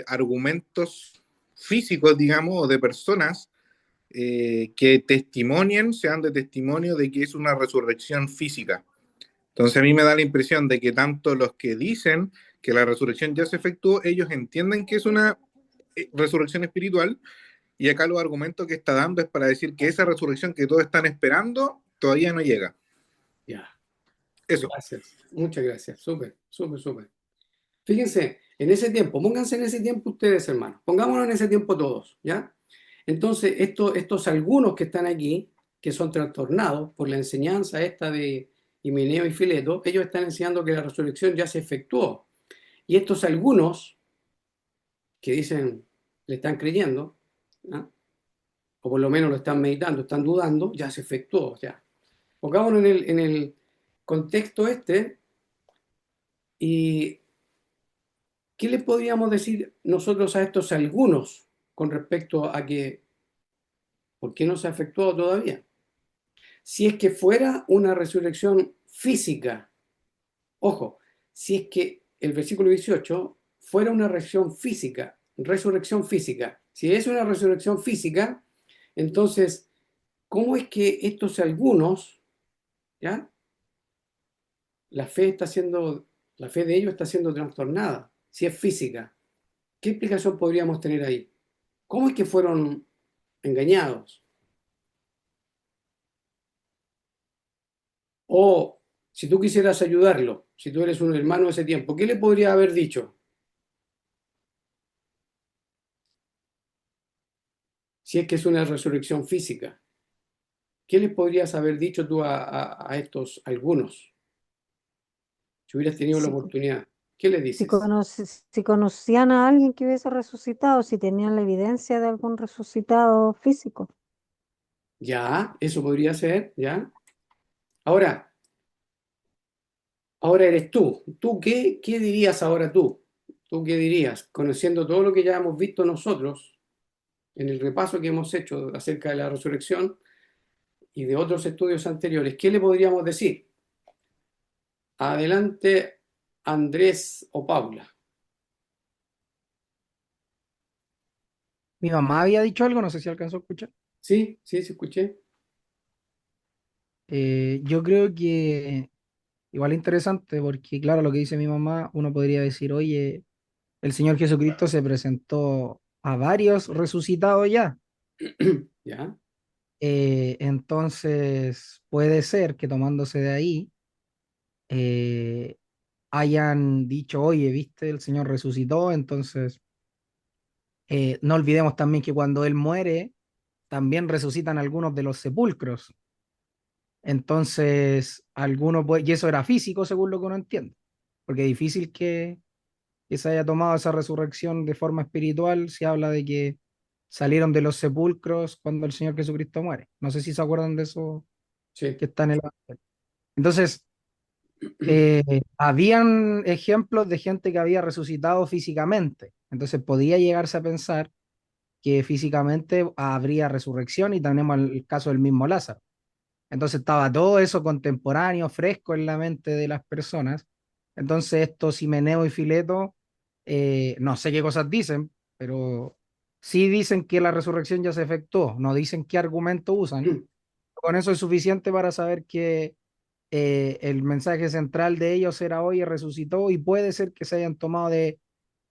argumentos físicos, digamos, o de personas que testimonien, sean de testimonio de que es una resurrección física. Entonces a mí me da la impresión de que tanto los que dicen que la resurrección ya se efectuó, ellos entienden que es una resurrección espiritual, y acá los argumentos que está dando es para decir que esa resurrección que todos están esperando todavía no llega. Ya, Eso. gracias. Muchas gracias. Súper, súper, súper. Fíjense, en ese tiempo, pónganse en ese tiempo ustedes, hermanos. Pongámonos en ese tiempo todos, ¿ya? Entonces, estos algunos que están aquí, que son trastornados por la enseñanza esta de Himeneo y Fileto, ellos están enseñando que la resurrección ya se efectuó. Y estos algunos que dicen, le están creyendo, ¿no? O por lo menos lo están meditando, están dudando, ya se efectuó. Ya. Pongámonos en el contexto este y ¿qué le podríamos decir nosotros a estos algunos con respecto a que, ¿por qué no se ha efectuado todavía? Si es que fuera una resurrección física, ojo, si es que el versículo 18 fuera una resurrección física, si es una resurrección física, entonces, ¿cómo es que estos algunos, ya, la fe está siendo, la fe de ellos está siendo trastornada, si es física? ¿Qué explicación podríamos tener ahí? ¿Cómo es que fueron engañados? O si tú quisieras ayudarlo, si tú eres un hermano de ese tiempo, ¿qué le podría haber dicho? Si es que es una resurrección física, ¿qué les podrías haber dicho tú a estos algunos? Si hubieras tenido la Si, oportunidad, ¿qué le dices? si conocían a alguien que hubiese resucitado, si tenían la evidencia de algún resucitado físico. Ya, eso podría ser, ya. Ahora, ahora eres tú. ¿Tú qué dirías ahora tú? ¿Tú qué dirías? Conociendo todo lo que ya hemos visto nosotros en el repaso que hemos hecho acerca de la resurrección y de otros estudios anteriores, ¿qué le podríamos decir? Adelante Andrés o Paula. Mi mamá había dicho algo, no sé si alcanzó a escuchar. Sí, sí, sí, escuché. Yo creo que igual interesante porque, claro, lo que dice mi mamá, uno podría decir, oye, el Señor Jesucristo se presentó a varios resucitados ya. ¿Ya? Entonces, puede ser que tomándose de ahí, eh, hayan dicho, oye, viste, el Señor resucitó, entonces no olvidemos también que cuando Él muere, también resucitan algunos de los sepulcros. Entonces, algunos, y eso era físico, según lo que uno entiende, porque es difícil que se haya tomado esa resurrección de forma espiritual, se habla de que salieron de los sepulcros cuando el Señor Jesucristo muere. No sé si se acuerdan de eso Sí. que está en el Evangelio. Entonces, habían ejemplos de gente que había resucitado físicamente. Entonces, podía llegarse a pensar que físicamente habría resurrección y tenemos el caso del mismo Lázaro. Entonces estaba todo eso contemporáneo, fresco en la mente de las personas. Entonces estos Himeneo y Fileto, no sé qué cosas dicen, pero sí dicen que la resurrección ya se efectuó, no dicen qué argumento usan. Con eso es suficiente para saber que el mensaje central de ellos era hoy resucitó y puede ser que se hayan tomado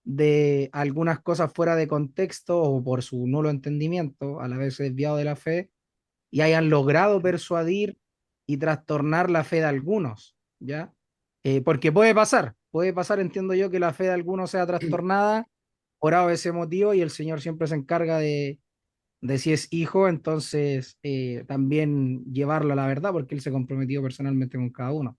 de algunas cosas fuera de contexto o por su nulo entendimiento, a la vez desviado de la fe y hayan logrado persuadir y trastornar la fe de algunos, ¿ya? Porque puede pasar, entiendo yo, que la fe de algunos sea trastornada por ese motivo y el Señor siempre se encarga de si es hijo, entonces también llevarlo a la verdad, porque Él se comprometió personalmente con cada uno.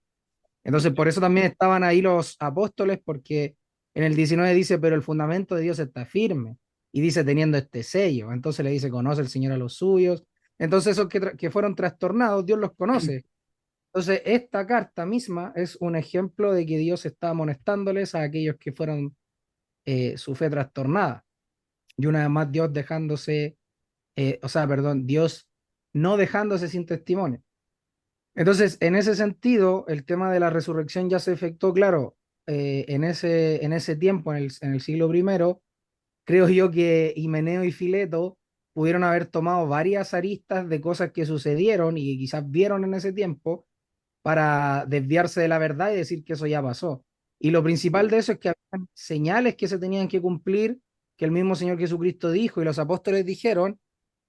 Entonces, por eso también estaban ahí los apóstoles, porque en el 19 dice, pero el fundamento de Dios está firme. Y dice, teniendo este sello. Entonces le dice, conoce el Señor a los suyos. Entonces, esos que fueron trastornados, Dios los conoce. Entonces, esta carta misma es un ejemplo de que Dios está amonestándoles a aquellos que fueron su fe trastornada. Y una vez más, Dios dejándose, perdón, Dios no dejándose sin testimonio. Entonces, en ese sentido, el tema de la resurrección ya se efectuó, claro, en ese tiempo, en el siglo primero, creo yo que Himeneo y Fileto pudieron haber tomado varias aristas de cosas que sucedieron y que quizás vieron en ese tiempo para desviarse de la verdad y decir que eso ya pasó. Y lo principal de eso es que había señales que se tenían que cumplir, que el mismo Señor Jesucristo dijo y los apóstoles dijeron,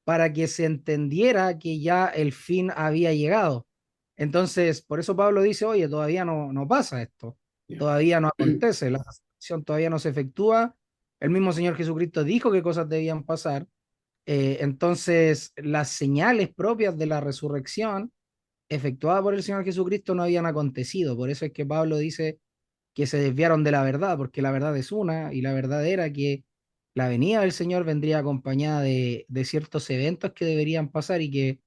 para que se entendiera que ya el fin había llegado. Entonces, por eso Pablo dice, oye, todavía no pasa esto, Ya. todavía no acontece, la resurrección todavía no se efectúa. El mismo Señor Jesucristo dijo qué cosas debían pasar. Entonces, las señales propias de la resurrección efectuada por el Señor Jesucristo no habían acontecido. Por eso es que Pablo dice que se desviaron de la verdad, porque la verdad es una, y la verdad era que la venida del Señor vendría acompañada de ciertos eventos que deberían pasar y que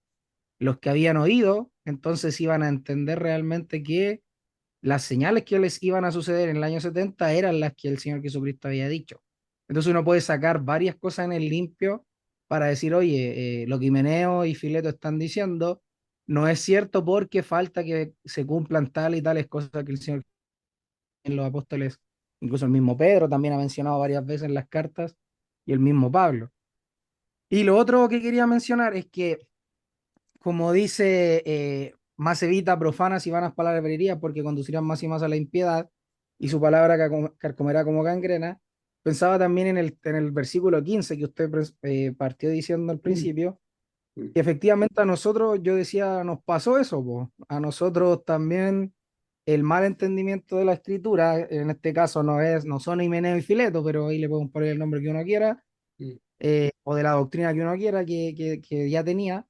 los que habían oído entonces iban a entender realmente que las señales que les iban a suceder en el año 70 eran las que el Señor Jesucristo había dicho. Entonces uno puede sacar varias cosas en el limpio para decir, oye, lo que Himeneo y Fileto están diciendo no es cierto porque falta que se cumplan tal y tales cosas que el Señor en los apóstoles, incluso el mismo Pedro también ha mencionado varias veces en las cartas y el mismo Pablo. Y lo otro que quería mencionar es que, como dice, más evita profanas y vanas palabras de verería porque conducirán más y más a la impiedad y su palabra carcomerá como gangrena. Pensaba también en el versículo 15 que usted partió diciendo al principio, que efectivamente a nosotros, yo decía, nos pasó eso, po. A nosotros también el mal entendimiento de la escritura, en este caso no son Himeneo y Fileto, pero ahí le podemos poner el nombre que uno quiera, o de la doctrina que uno quiera, que ya tenía,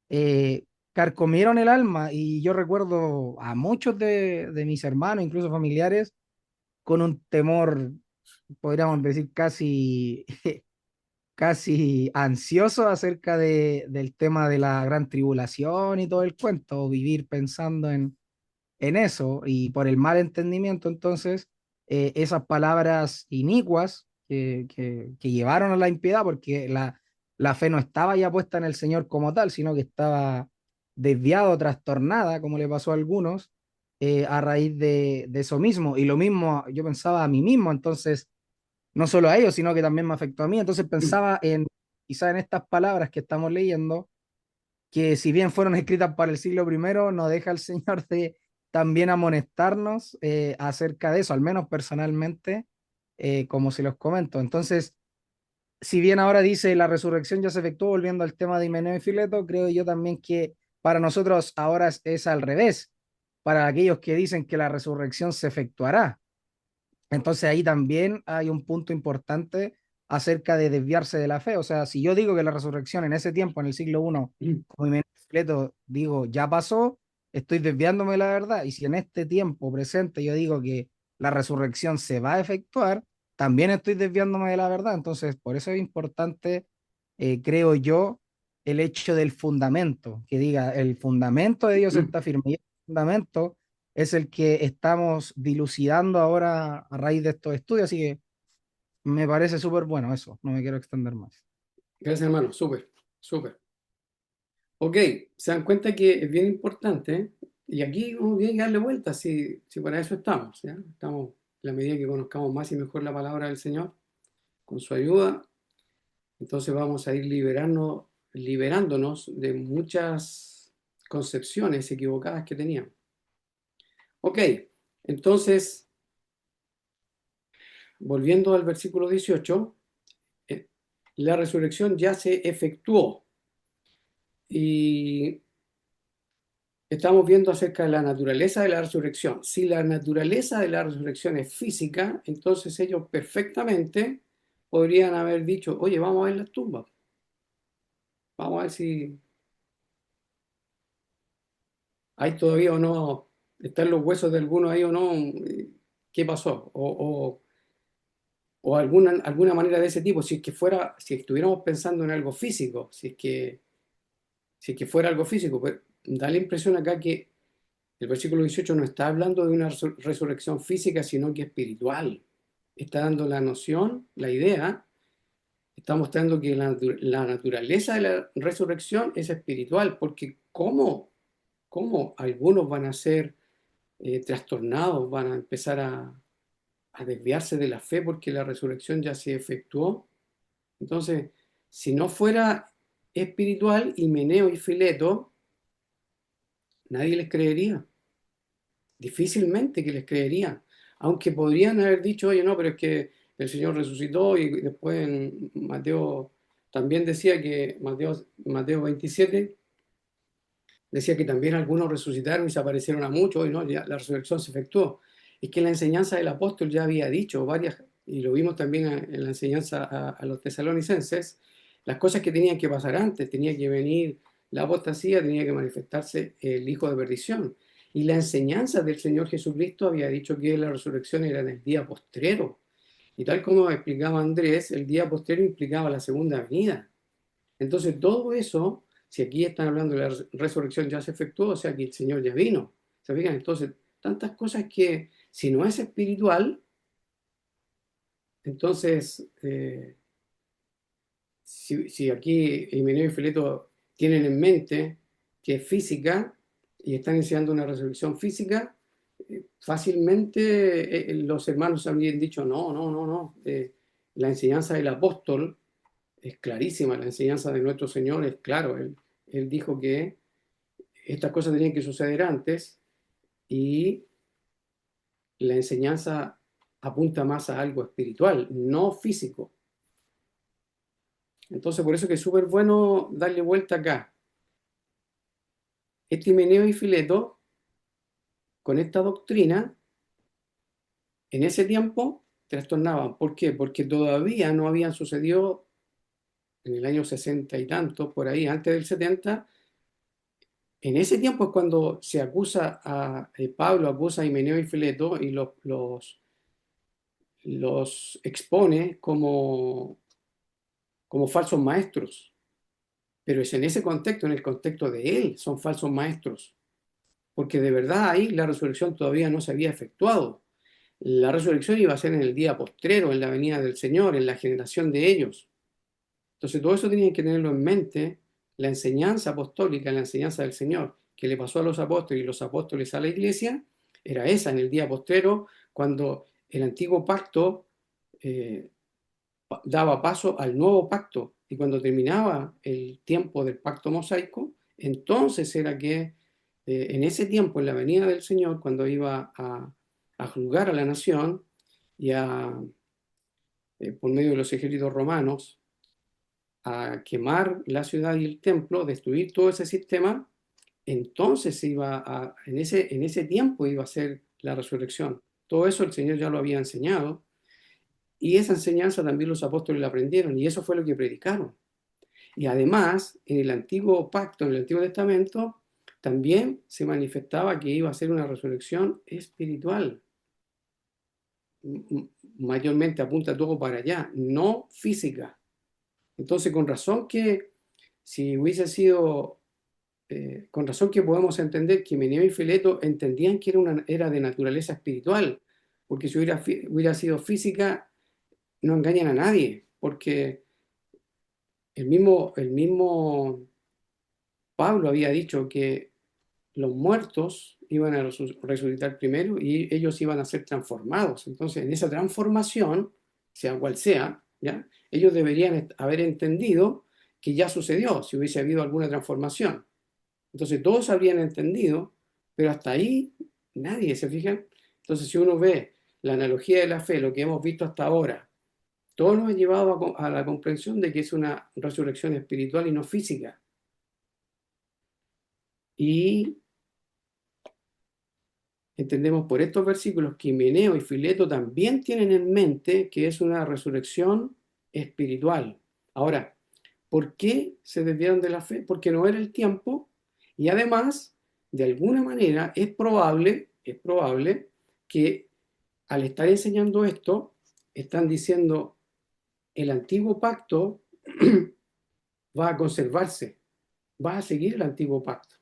eh, carcomieron el alma y yo recuerdo a muchos de mis hermanos, incluso familiares, con un temor, podríamos decir, casi ansioso acerca del tema de la gran tribulación y todo el cuento, vivir pensando en eso y por el mal entendimiento, entonces, esas palabras inicuas que llevaron a la impiedad, porque la fe no estaba ya puesta en el Señor como tal, sino que estaba desviado, trastornada, como le pasó a algunos, a raíz de eso mismo. Y lo mismo, yo pensaba a mí mismo, entonces, no solo a ellos, sino que también me afectó a mí. Entonces pensaba en, quizá en estas palabras que estamos leyendo, que si bien fueron escritas para el siglo primero, no deja el Señor de también amonestarnos acerca de eso, al menos personalmente, como se los comento. Entonces, si bien ahora dice la resurrección ya se efectuó, volviendo al tema de Himeneo y Fileto, creo yo también que para nosotros ahora es al revés, para aquellos que dicen que la resurrección se efectuará. Entonces ahí también hay un punto importante acerca de desviarse de la fe. O sea, si yo digo que la resurrección en ese tiempo, en el siglo I, como Himeneo y Fileto, digo ya pasó, estoy desviándome de la verdad. Y si en este tiempo presente yo digo que la resurrección se va a efectuar, también estoy desviándome de la verdad. Entonces, por eso es importante, creo yo, el hecho del fundamento, que diga, el fundamento de Dios está firme. Y el fundamento es el que estamos dilucidando ahora a raíz de estos estudios, así que me parece súper bueno eso, no me quiero extender más. Gracias, hermano. Súper, súper. Ok, se dan cuenta que es bien importante, ¿eh? Y aquí uno tiene que darle vuelta, si para eso estamos, ¿ya? Estamos, en la medida que conozcamos más y mejor la palabra del Señor, con su ayuda, entonces vamos a ir liberándonos de muchas concepciones equivocadas que teníamos. Ok, entonces, volviendo al versículo 18, la resurrección ya se efectuó y estamos viendo acerca de la naturaleza de la resurrección. Si la naturaleza de la resurrección es física, entonces ellos perfectamente podrían haber dicho, oye, vamos a ver las tumbas, vamos a ver si hay todavía o no, están los huesos de alguno ahí o no, qué pasó, o alguna manera de ese tipo, si es que fuera, si estuviéramos pensando en algo físico, si es que fuera algo físico, pues da la impresión acá que el versículo 18 no está hablando de una resurrección física, sino que espiritual. Está dando la noción, la idea, está mostrando que la naturaleza de la resurrección es espiritual, porque ¿cómo algunos van a ser trastornados, van a empezar a desviarse de la fe porque la resurrección ya se efectuó? Entonces, si no fuera espiritual, Himeneo y Fileto, nadie les creería. Difícilmente que les creerían, aunque podrían haber dicho, oye, no, pero es que el Señor resucitó y después en Mateo también decía que, Mateo 27, decía que también algunos resucitaron y se aparecieron a muchos, y no, ya la resurrección se efectuó. Es que la enseñanza del apóstol ya había dicho varias, y lo vimos también en la enseñanza a los tesalonicenses, las cosas que tenían que pasar antes, tenía que venir la apostasía, tenía que manifestarse el hijo de perdición. Y la enseñanza del Señor Jesucristo había dicho que la resurrección era en el día postrero. Y tal como explicaba Andrés, el día postrero implicaba la segunda venida. Entonces, todo eso, si aquí están hablando de la resurrección ya se efectuó, o sea que el Señor ya vino. ¿Se fijan? Entonces, tantas cosas que si no es espiritual, entonces, si aquí Himeneo y Fileto tienen en mente que es física y están enseñando una resurrección física, fácilmente los hermanos habrían dicho, no, no, no, no. La enseñanza del apóstol es clarísima, la enseñanza de nuestro Señor es claro. Él dijo que estas cosas tenían que suceder antes y la enseñanza apunta más a algo espiritual, no físico. Entonces, por eso que es súper bueno darle vuelta acá. Este Himeneo y Fileto, con esta doctrina, en ese tiempo trastornaban. ¿Por qué? Porque todavía no habían sucedido en el año 60 y tanto, por ahí, antes del 70. En ese tiempo es cuando se acusa a Pablo, acusa a Himeneo y Fileto y los expone como falsos maestros. Pero es en ese contexto, en el contexto de él, son falsos maestros. Porque de verdad ahí la resurrección todavía no se había efectuado. La resurrección iba a ser en el día postrero, en la venida del Señor, en la generación de ellos. Entonces todo eso tenían que tenerlo en mente, la enseñanza apostólica, la enseñanza del Señor, que le pasó a los apóstoles y los apóstoles a la iglesia, era esa, en el día postrero, cuando el antiguo pacto daba paso al nuevo pacto, y cuando terminaba el tiempo del pacto mosaico, entonces era que en ese tiempo, en la venida del Señor, cuando iba a juzgar a la nación y por medio de los ejércitos romanos, a quemar la ciudad y el templo, destruir todo ese sistema, entonces en ese tiempo iba a ser la resurrección. Todo eso el Señor ya lo había enseñado, y esa enseñanza también los apóstoles la aprendieron, y eso fue lo que predicaron. Y además, en el antiguo pacto, en el Antiguo Testamento, también se manifestaba que iba a ser una resurrección espiritual. Mayormente apunta todo para allá, no física. Entonces, con razón que si hubiese sido, con razón que podemos entender que Himeneo y Fileto entendían que era de naturaleza espiritual, porque si hubiera sido física, no engañan a nadie, porque el mismo Pablo había dicho que los muertos iban a resucitar primero y ellos iban a ser transformados. Entonces, en esa transformación, sea cual sea, ¿ya? Ellos deberían haber entendido que ya sucedió, si hubiese habido alguna transformación. Entonces, todos habrían entendido, pero hasta ahí nadie, ¿se fijan? Entonces, si uno ve la analogía de la fe, lo que hemos visto hasta ahora, todo nos ha llevado a la comprensión de que es una resurrección espiritual y no física. Y entendemos por estos versículos que Himeneo y Fileto también tienen en mente que es una resurrección espiritual. Ahora, ¿por qué se desviaron de la fe? Porque no era el tiempo, y además, de alguna manera, es probable que al estar enseñando esto, están diciendo el antiguo pacto va a conservarse, va a seguir el antiguo pacto.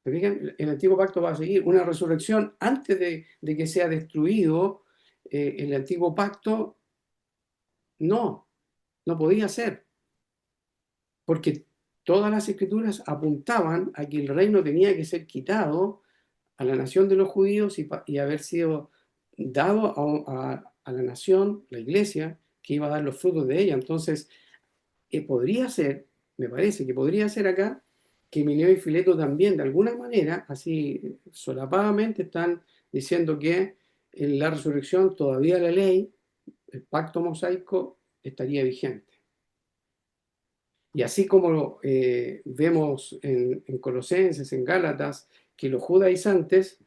¿Se fijan? El antiguo pacto va a seguir. Una resurrección antes de que sea destruido el antiguo pacto, no podía ser, porque todas las escrituras apuntaban a que el reino tenía que ser quitado a la nación de los judíos y haber sido dado a la nación, la iglesia, que iba a dar los frutos de ella. Entonces, podría ser, me parece que podría ser acá, que Himeneo y Fileto también, de alguna manera, así solapadamente, están diciendo que en la resurrección todavía la ley, el pacto mosaico, estaría vigente. Y así como vemos en Colosenses, en Gálatas, que los judaizantes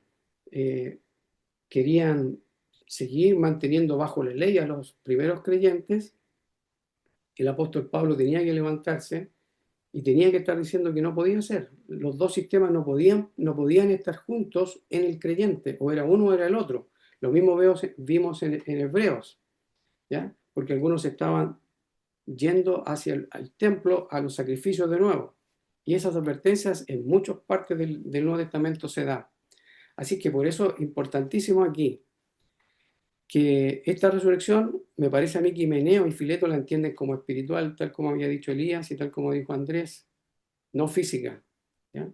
querían seguir manteniendo bajo la ley a los primeros creyentes, el apóstol Pablo tenía que levantarse y tenía que estar diciendo que no podía ser. Los dos sistemas no podían estar juntos en el creyente, o era uno o era el otro. Lo mismo vimos en Hebreos, ¿ya? Porque algunos estaban yendo hacia el templo a los sacrificios de nuevo. Y esas advertencias en muchas partes del Nuevo Testamento se da. Así que por eso importantísimo aquí que esta resurrección, me parece a mí que Himeneo y Fileto la entienden como espiritual, tal como había dicho Elías y tal como dijo Andrés, no física, ¿ya?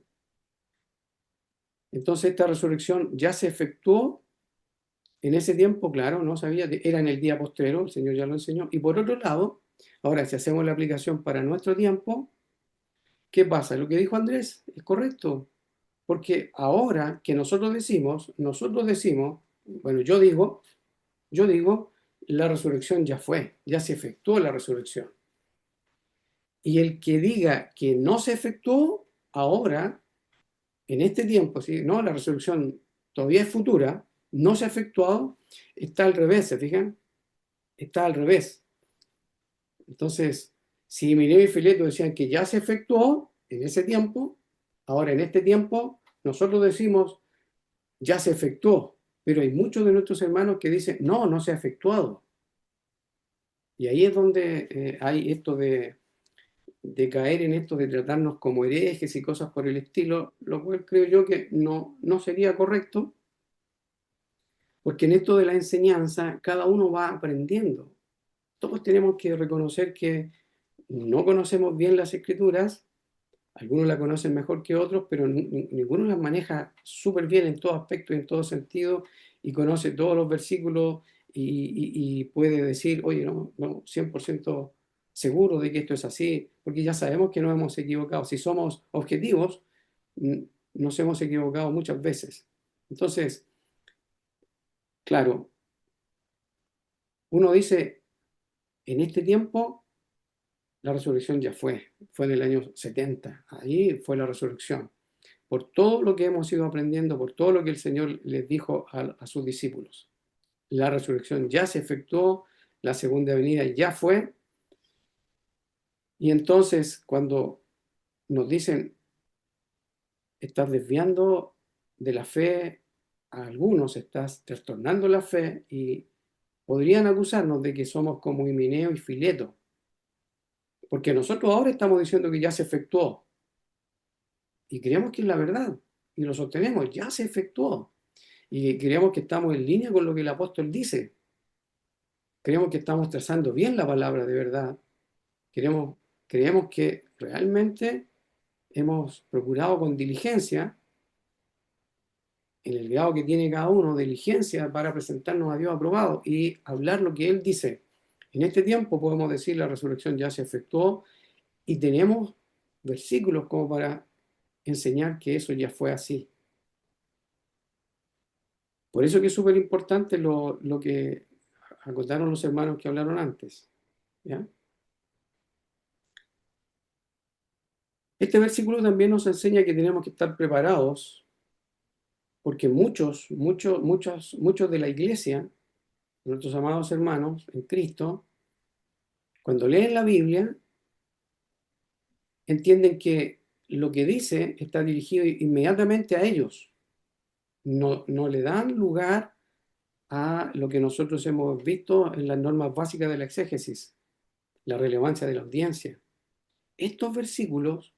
Entonces esta resurrección ya se efectuó en ese tiempo, claro, no sabía, era en el día postrero, el Señor ya lo enseñó. Y por otro lado, ahora si hacemos la aplicación para nuestro tiempo, ¿qué pasa? Lo que dijo Andrés es correcto, porque ahora que nosotros decimos, bueno, yo digo, la resurrección ya fue, ya se efectuó la resurrección. Y el que diga que no se efectuó ahora, en este tiempo, ¿sí? No, la resurrección todavía es futura, no se ha efectuado, está al revés, ¿se fijan? Está al revés. Entonces, si Himeneo y Fileto decían que ya se efectuó en ese tiempo, ahora en este tiempo nosotros decimos ya se efectuó, pero hay muchos de nuestros hermanos que dicen no se ha efectuado. Y ahí es donde hay esto de caer en esto de tratarnos como herejes y cosas por el estilo, lo cual creo yo que no sería correcto, porque en esto de la enseñanza cada uno va aprendiendo. Todos tenemos que reconocer que no conocemos bien las escrituras Algunos la conocen mejor que otros, pero ninguno las maneja súper bien en todo aspecto y en todo sentido y conoce todos los versículos y puede decir, oye, no, 100% seguro de que esto es así, porque ya sabemos que nos hemos equivocado. Si somos objetivos, nos hemos equivocado muchas veces. Entonces, claro, uno dice, en este tiempo la resurrección ya fue en el año 70, ahí fue la resurrección, por todo lo que hemos ido aprendiendo, por todo lo que el Señor les dijo a sus discípulos. La resurrección ya se efectuó, la segunda venida ya fue, y entonces cuando nos dicen, estás desviando de la fe a algunos, estás trastornando la fe y podrían acusarnos de que somos como Himeneo y Fileto, porque nosotros ahora estamos diciendo que ya se efectuó y creemos que es la verdad y lo sostenemos, ya se efectuó y creemos que estamos en línea con lo que el apóstol dice, creemos que estamos trazando bien la palabra de verdad, creemos que realmente hemos procurado con diligencia, en el grado que tiene cada uno, diligencia para presentarnos a Dios aprobado y hablar lo que Él dice. En este tiempo podemos decir la resurrección ya se efectuó y tenemos versículos como para enseñar que eso ya fue así. Por eso que es súper importante lo que acotaron los hermanos que hablaron antes. ¿Ya? Este versículo también nos enseña que tenemos que estar preparados porque muchos de la iglesia, nuestros amados hermanos en Cristo, cuando leen la Biblia, entienden que lo que dice está dirigido inmediatamente a ellos. No le dan lugar a lo que nosotros hemos visto en las normas básicas de la exégesis, la relevancia de la audiencia. Estos versículos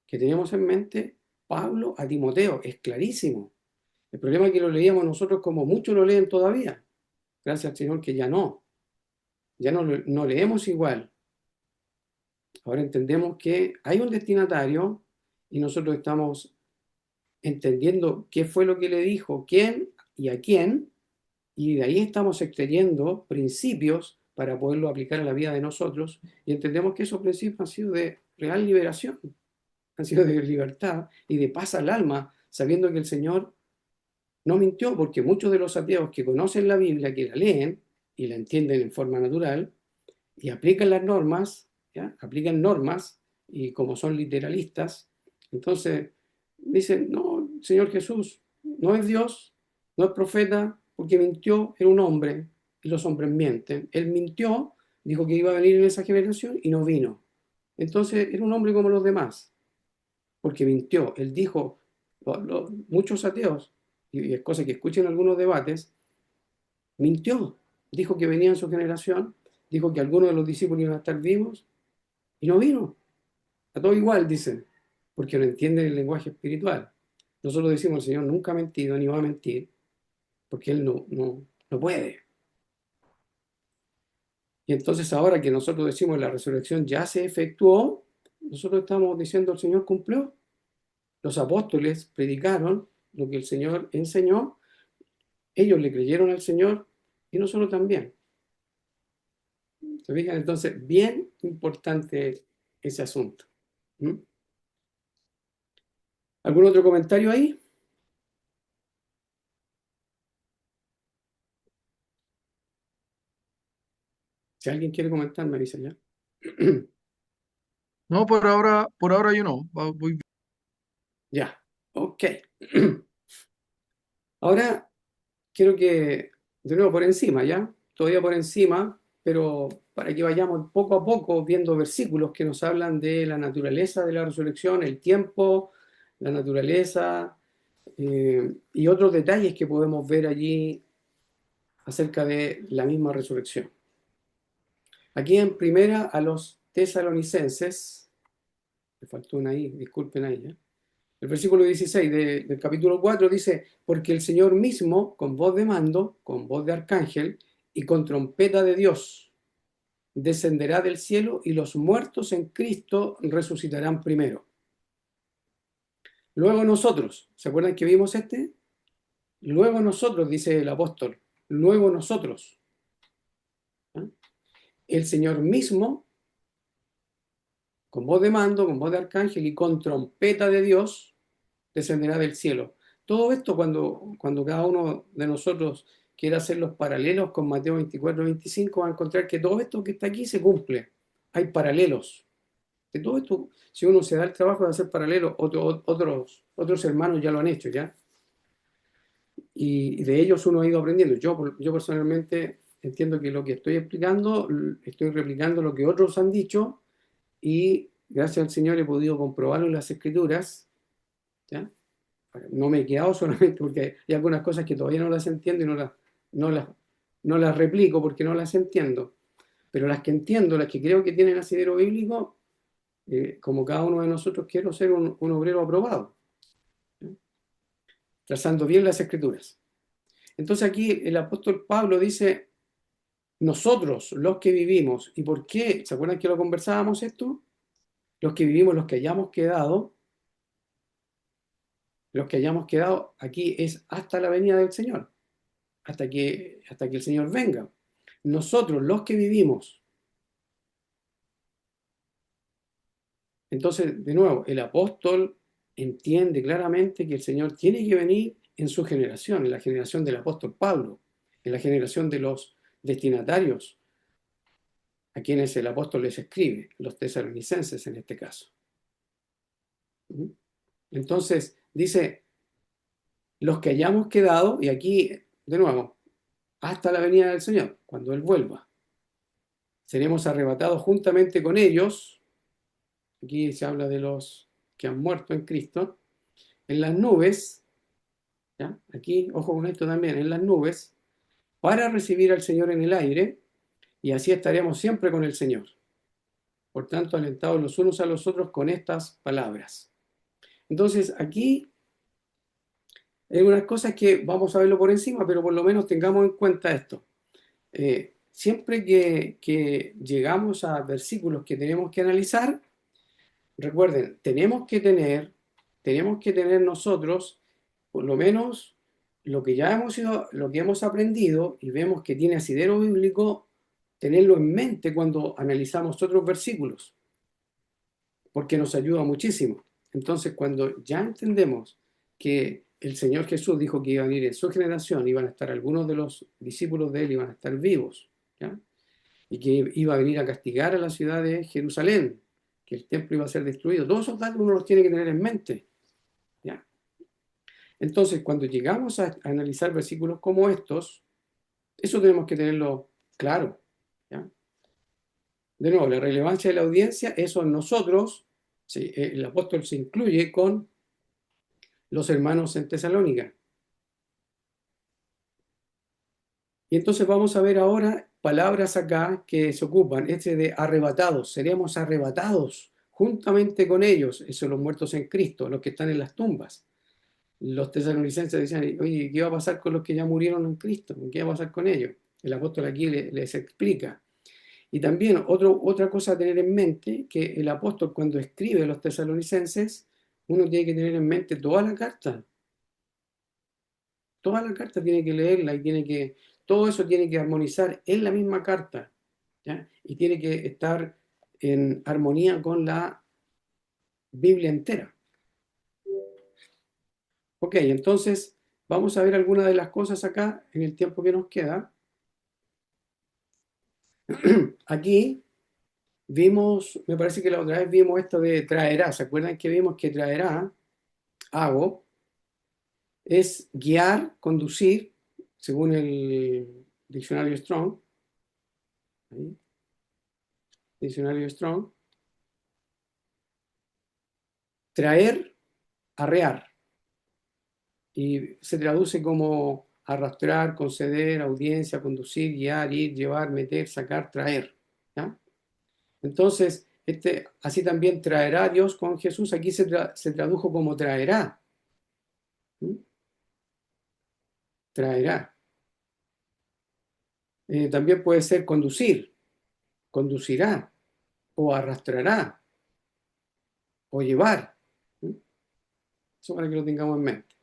que tenemos en mente, Pablo a Timoteo, es clarísimo. El problema es que lo leíamos nosotros como muchos lo leen todavía. Gracias al Señor que ya no leemos igual. Ahora entendemos que hay un destinatario y nosotros estamos entendiendo qué fue lo que le dijo, quién y a quién, y de ahí estamos extrayendo principios para poderlo aplicar a la vida de nosotros y entendemos que esos principios han sido de real liberación, han sido de libertad y de paz al alma, sabiendo que el Señor no mintió, porque muchos de los ateos que conocen la Biblia, que la leen y la entienden en forma natural y aplican las normas, ¿ya? Aplican normas y como son literalistas, entonces dicen, no, Señor Jesús no es Dios, no es profeta, porque mintió, era un hombre y los hombres mienten. Él mintió, dijo que iba a venir en esa generación y no vino. Entonces era un hombre como los demás, porque mintió. Él dijo, muchos ateos, y es cosa que escuchen en algunos debates, mintió. Dijo que venía en su generación, dijo que algunos de los discípulos iban a estar vivos y no vino. A todo igual, dicen, porque no entienden el lenguaje espiritual. Nosotros decimos, el Señor nunca ha mentido ni va a mentir, porque Él no puede. Y entonces ahora que nosotros decimos la resurrección ya se efectuó, nosotros estamos diciendo el Señor cumplió. Los apóstoles predicaron lo que el Señor enseñó, ellos le creyeron al Señor y nosotros también. ¿Se fijan? Entonces, bien importante ese asunto. ¿Mm? ¿Algún otro comentario ahí? Si alguien quiere comentar, me avisa ya. No, por ahora yo no. Voy bien. Ya, ok. Ahora quiero que, de nuevo por encima, ¿ya? Todavía por encima, pero para que vayamos poco a poco viendo versículos que nos hablan de la naturaleza de la resurrección, el tiempo, la naturaleza y otros detalles que podemos ver allí acerca de la misma resurrección. Aquí en primera a los tesalonicenses, me faltó una ahí, disculpen ahí, ¿eh? El versículo 16 del capítulo 4 dice, porque el Señor mismo, con voz de mando, con voz de arcángel y con trompeta de Dios, descenderá del cielo y los muertos en Cristo resucitarán primero. Luego nosotros, ¿se acuerdan que vimos este? Luego nosotros, dice el apóstol, luego nosotros. ¿Ah? El Señor mismo, con voz de mando, con voz de arcángel y con trompeta de Dios, descenderá del cielo. Todo esto cuando cada uno de nosotros quiera hacer los paralelos con Mateo 24-25, va a encontrar que todo esto que está aquí se cumple. Hay paralelos. De todo esto, si uno se da el trabajo de hacer paralelos, otros hermanos ya lo han hecho, ¿ya? Y de ellos uno ha ido aprendiendo. Yo personalmente entiendo que lo que estoy explicando, estoy replicando lo que otros han dicho y gracias al Señor he podido comprobarlo en las Escrituras, ¿ya? No me he quedado solamente porque hay algunas cosas que todavía no las entiendo y no las, no las replico porque no las entiendo. Pero las que entiendo, las que creo que tienen asidero bíblico, como cada uno de nosotros, quiero ser un obrero aprobado, ¿ya? Trazando bien las Escrituras. Entonces aquí el apóstol Pablo dice, nosotros, los que vivimos, ¿y por qué? ¿Se acuerdan que lo conversábamos esto? Los que vivimos, los que hayamos quedado, aquí es hasta la venida del Señor, hasta que el Señor venga. Nosotros, los que vivimos. Entonces, de nuevo, el apóstol entiende claramente que el Señor tiene que venir en su generación, en la generación del apóstol Pablo, en la generación de los destinatarios, a quienes el apóstol les escribe, los tesalonicenses en este caso. Entonces, dice, los que hayamos quedado, y aquí, de nuevo, hasta la venida del Señor, cuando Él vuelva, seremos arrebatados juntamente con ellos, aquí se habla de los que han muerto en Cristo, en las nubes, ¿ya? Aquí, ojo con esto también, en las nubes, para recibir al Señor en el aire, y así estaremos siempre con el Señor. Por tanto, alentados los unos a los otros con estas palabras. Entonces, aquí hay unas cosas que vamos a verlo por encima, pero por lo menos tengamos en cuenta esto. Siempre que llegamos a versículos que tenemos que analizar, recuerden, tenemos que tener nosotros, por lo menos, lo que hemos aprendido y vemos que tiene asidero bíblico, tenerlo en mente cuando analizamos otros versículos, porque nos ayuda muchísimo. Entonces, cuando ya entendemos que el Señor Jesús dijo que iba a venir en su generación, iban a estar algunos de los discípulos de él, iban a estar vivos, ¿ya? Y que iba a venir a castigar a la ciudad de Jerusalén, que el templo iba a ser destruido. Todos esos datos uno los tiene que tener en mente, ¿ya? Entonces, cuando llegamos a analizar versículos como estos, eso tenemos que tenerlo claro, ¿ya? De nuevo, la relevancia de la audiencia, eso en nosotros, sí, el apóstol se incluye con los hermanos en Tesalónica. Y entonces vamos a ver ahora palabras acá que se ocupan, de arrebatados, seremos arrebatados juntamente con ellos, esos los muertos en Cristo, los que están en las tumbas. Los tesalonicenses decían, oye, ¿qué va a pasar con los que ya murieron en Cristo? ¿Qué va a pasar con ellos? El apóstol aquí les explica. Y también otra cosa a tener en mente, que el apóstol cuando escribe a los tesalonicenses, uno tiene que tener en mente toda la carta. Toda la carta tiene que leerla y todo eso tiene que armonizar en la misma carta, ¿ya? Y tiene que estar en armonía con la Biblia entera. Ok, entonces vamos a ver algunas de las cosas acá en el tiempo que nos queda. Aquí vimos, me parece que la otra vez vimos esto de traerá. ¿Se acuerdan que vimos que traerá? Hago. Es guiar, conducir, según el diccionario Strong. Ahí, diccionario Strong. Traer, arrear. Y se traduce como arrastrar, conceder, audiencia, conducir, guiar, ir, llevar, meter, sacar, traer, ¿ya? Entonces, así también traerá Dios con Jesús. Aquí se tradujo como traerá. ¿Mm? Traerá. También puede ser conducir, conducirá, o arrastrará, o llevar. ¿Mm? Eso para que lo tengamos en mente.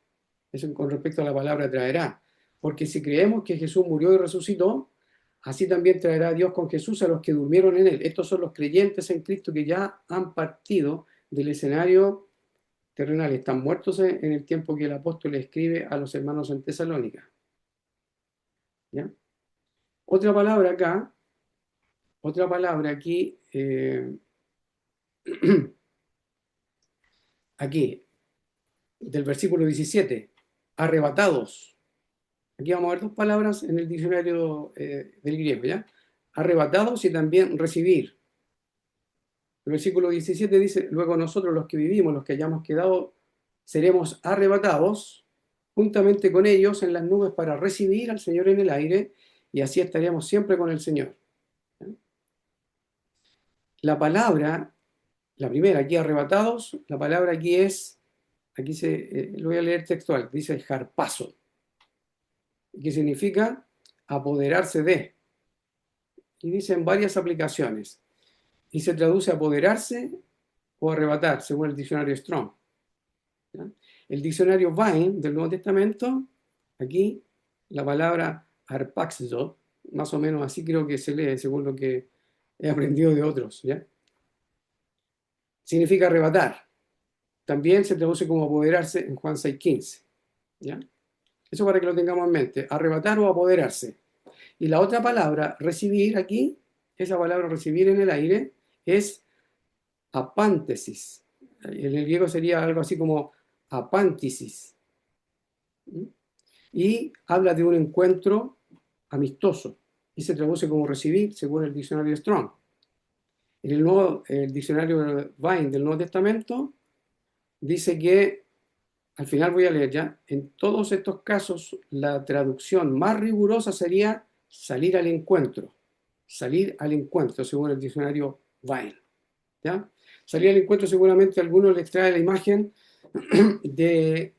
Eso con respecto a la palabra traerá. Porque si creemos que Jesús murió y resucitó, así también traerá Dios con Jesús a los que durmieron en él. Estos son los creyentes en Cristo que ya han partido del escenario terrenal. Están muertos en el tiempo que el apóstol le escribe a los hermanos en Tesalónica. ¿Ya? Otra palabra acá, otra palabra aquí, aquí, del versículo 17, arrebatados. Aquí vamos a ver dos palabras en el diccionario del griego, ¿ya? Arrebatados y también recibir. El versículo 17 dice, luego nosotros los que vivimos, los que hayamos quedado, seremos arrebatados juntamente con ellos en las nubes para recibir al Señor en el aire y así estaremos siempre con el Señor. ¿Ya? La palabra, la primera, aquí arrebatados, la palabra aquí es, aquí lo voy a leer textual, dice harpazo, que significa apoderarse de, y dice en varias aplicaciones, y se traduce apoderarse o arrebatar, según el diccionario Strong. ¿Ya? El diccionario Vine del Nuevo Testamento, aquí la palabra harpaxo, más o menos así creo que se lee, según lo que he aprendido de otros, ¿ya? Significa arrebatar. También se traduce como apoderarse en Juan 6:15. ¿Ya? Eso para que lo tengamos en mente, arrebatar o apoderarse. Y la otra palabra, recibir aquí, esa palabra recibir en el aire, es apántesis. En el griego sería algo así como apántisis. Y habla de un encuentro amistoso. Y se traduce como recibir, según el diccionario Strong. En el diccionario Vine del Nuevo Testamento dice que, al final voy a leer ya, en todos estos casos la traducción más rigurosa sería salir al encuentro. Salir al encuentro, según el diccionario Vine. ¿Ya? Salir al encuentro seguramente a algunos les trae la imagen de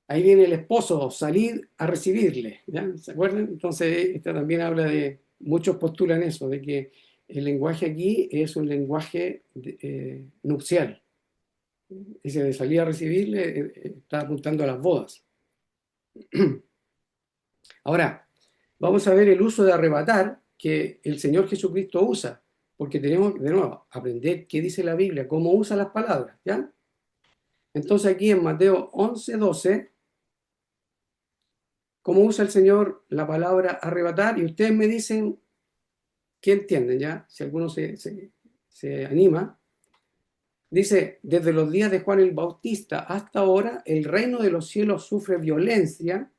ahí viene el esposo, salir a recibirle, ¿ya? ¿Se acuerdan? Entonces, esta también habla de, muchos postulan eso, de que el lenguaje aquí es un lenguaje nupcial. Dice, de salir a recibirle, está apuntando a las bodas. Ahora, vamos a ver el uso de arrebatar que el Señor Jesucristo usa, porque tenemos, de nuevo, aprender qué dice la Biblia, cómo usa las palabras, ¿ya? Entonces aquí en Mateo 11:12, cómo usa el Señor la palabra arrebatar, y ustedes me dicen qué entienden, ¿ya? Si alguno se anima. Dice, desde los días de Juan el Bautista hasta ahora, el reino de los cielos sufre violencia,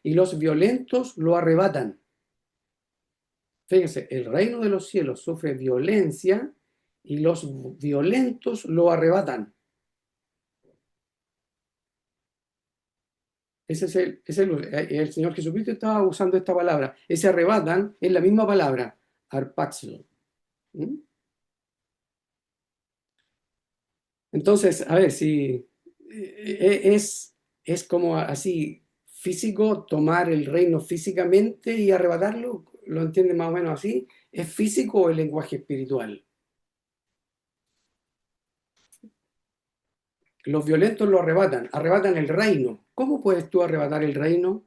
y los violentos lo arrebatan. Fíjense, el reino de los cielos sufre violencia y los violentos lo arrebatan. Ese es el Señor Jesucristo estaba usando esta palabra. Ese arrebatan es la misma palabra, arpaxo. ¿Mm? Entonces, a ver, si es como así físico, tomar el reino físicamente y arrebatarlo, ¿lo entienden más o menos así? ¿Es físico o el lenguaje espiritual? Los violentos lo arrebatan el reino. ¿Cómo puedes tú arrebatar el reino?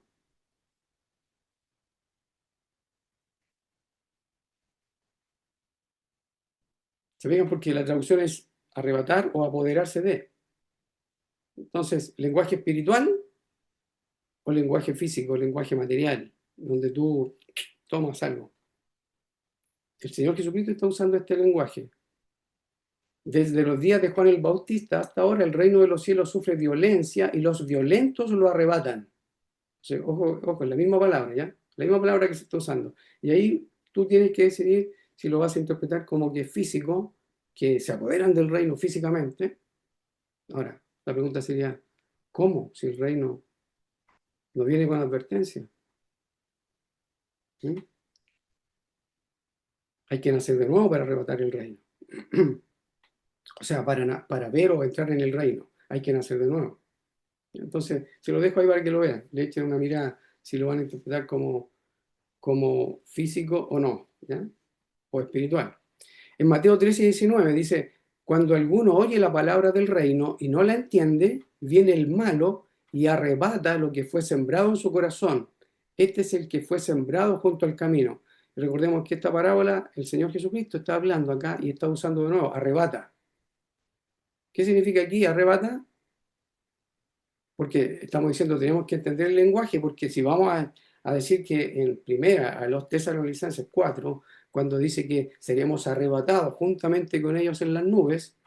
Se fijan porque la traducción es arrebatar o apoderarse de. Entonces, lenguaje espiritual o lenguaje físico, lenguaje material, donde tú tomas algo. El Señor Jesucristo está usando este lenguaje. Desde los días de Juan el Bautista hasta ahora, el reino de los cielos sufre violencia y los violentos lo arrebatan. O sea, ojo, la misma palabra, ¿ya? La misma palabra que se está usando. Y ahí tú tienes que decidir si lo vas a interpretar como que es físico, que se apoderan del reino físicamente. Ahora, la pregunta sería, ¿cómo? Si el reino no viene con advertencia. ¿Mm? Hay que nacer de nuevo para arrebatar el reino. O sea, para ver o entrar en el reino, hay que nacer de nuevo. Entonces, se lo dejo ahí para que lo vean. Le echen una mirada si lo van a interpretar como físico o no, ¿ya? O espiritual. En Mateo 13:19 dice, Cuando alguno oye la palabra del reino y no la entiende, viene el malo y arrebata lo que fue sembrado en su corazón. Este es el que fue sembrado junto al camino. Recordemos que esta parábola, el Señor Jesucristo está hablando acá y está usando de nuevo, arrebata. ¿Qué significa aquí arrebata? Porque estamos diciendo, tenemos que entender el lenguaje, porque si vamos a decir que en primera, a los Tesalonicenses 4, cuando dice que seremos arrebatados juntamente con ellos en las nubes,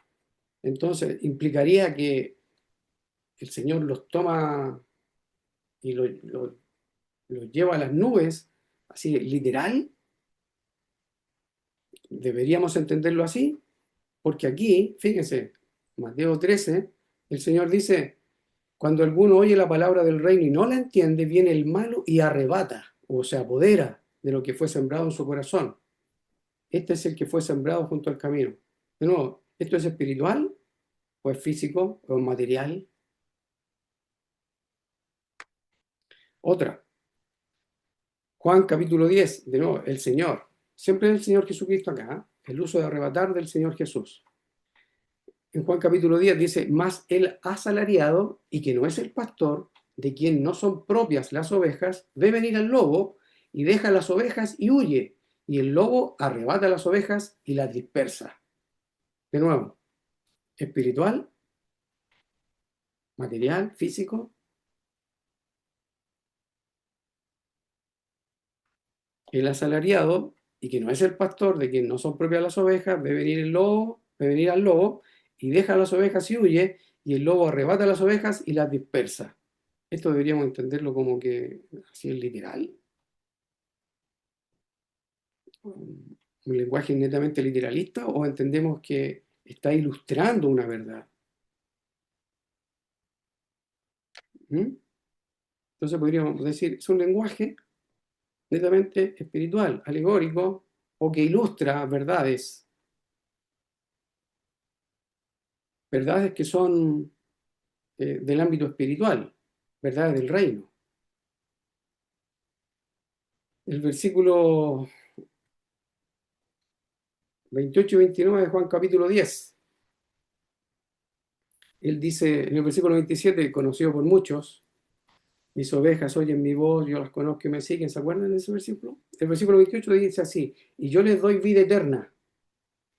entonces implicaría que el Señor los toma y los lleva a las nubes, así literal. Deberíamos entenderlo así, porque aquí, fíjense, Mateo 13, el Señor dice, cuando alguno oye la palabra del reino y no la entiende, viene el malo y arrebata, o se apodera de lo que fue sembrado en su corazón. Este es el que fue sembrado junto al camino. De nuevo, ¿esto es espiritual o es físico o es material? Otra, Juan capítulo 10, de nuevo, el Señor. Siempre el Señor Jesucristo acá, el uso de arrebatar del Señor Jesús. En Juan capítulo 10 dice, mas el asalariado, y que no es el pastor, de quien no son propias las ovejas, ve venir al lobo y deja las ovejas y huye, y el lobo arrebata las ovejas y las dispersa. De nuevo, espiritual, material, físico. El asalariado, y que no es el pastor, de quien no son propias las ovejas, ve venir el lobo, ve venir al lobo y deja las ovejas y huye, y el lobo arrebata las ovejas y las dispersa. Esto deberíamos entenderlo como que así es literal. Un lenguaje netamente literalista, o entendemos que está ilustrando una verdad. ¿Mm? Entonces podríamos decir, es un lenguaje netamente espiritual, alegórico, o que ilustra verdades que son del ámbito espiritual, verdades del reino. El versículo 28 y 29 de Juan capítulo 10. Él dice en el versículo 27, conocido por muchos, mis ovejas oyen mi voz, yo las conozco y me siguen. ¿Se acuerdan de ese versículo? El versículo 28 dice así, y yo les doy vida eterna,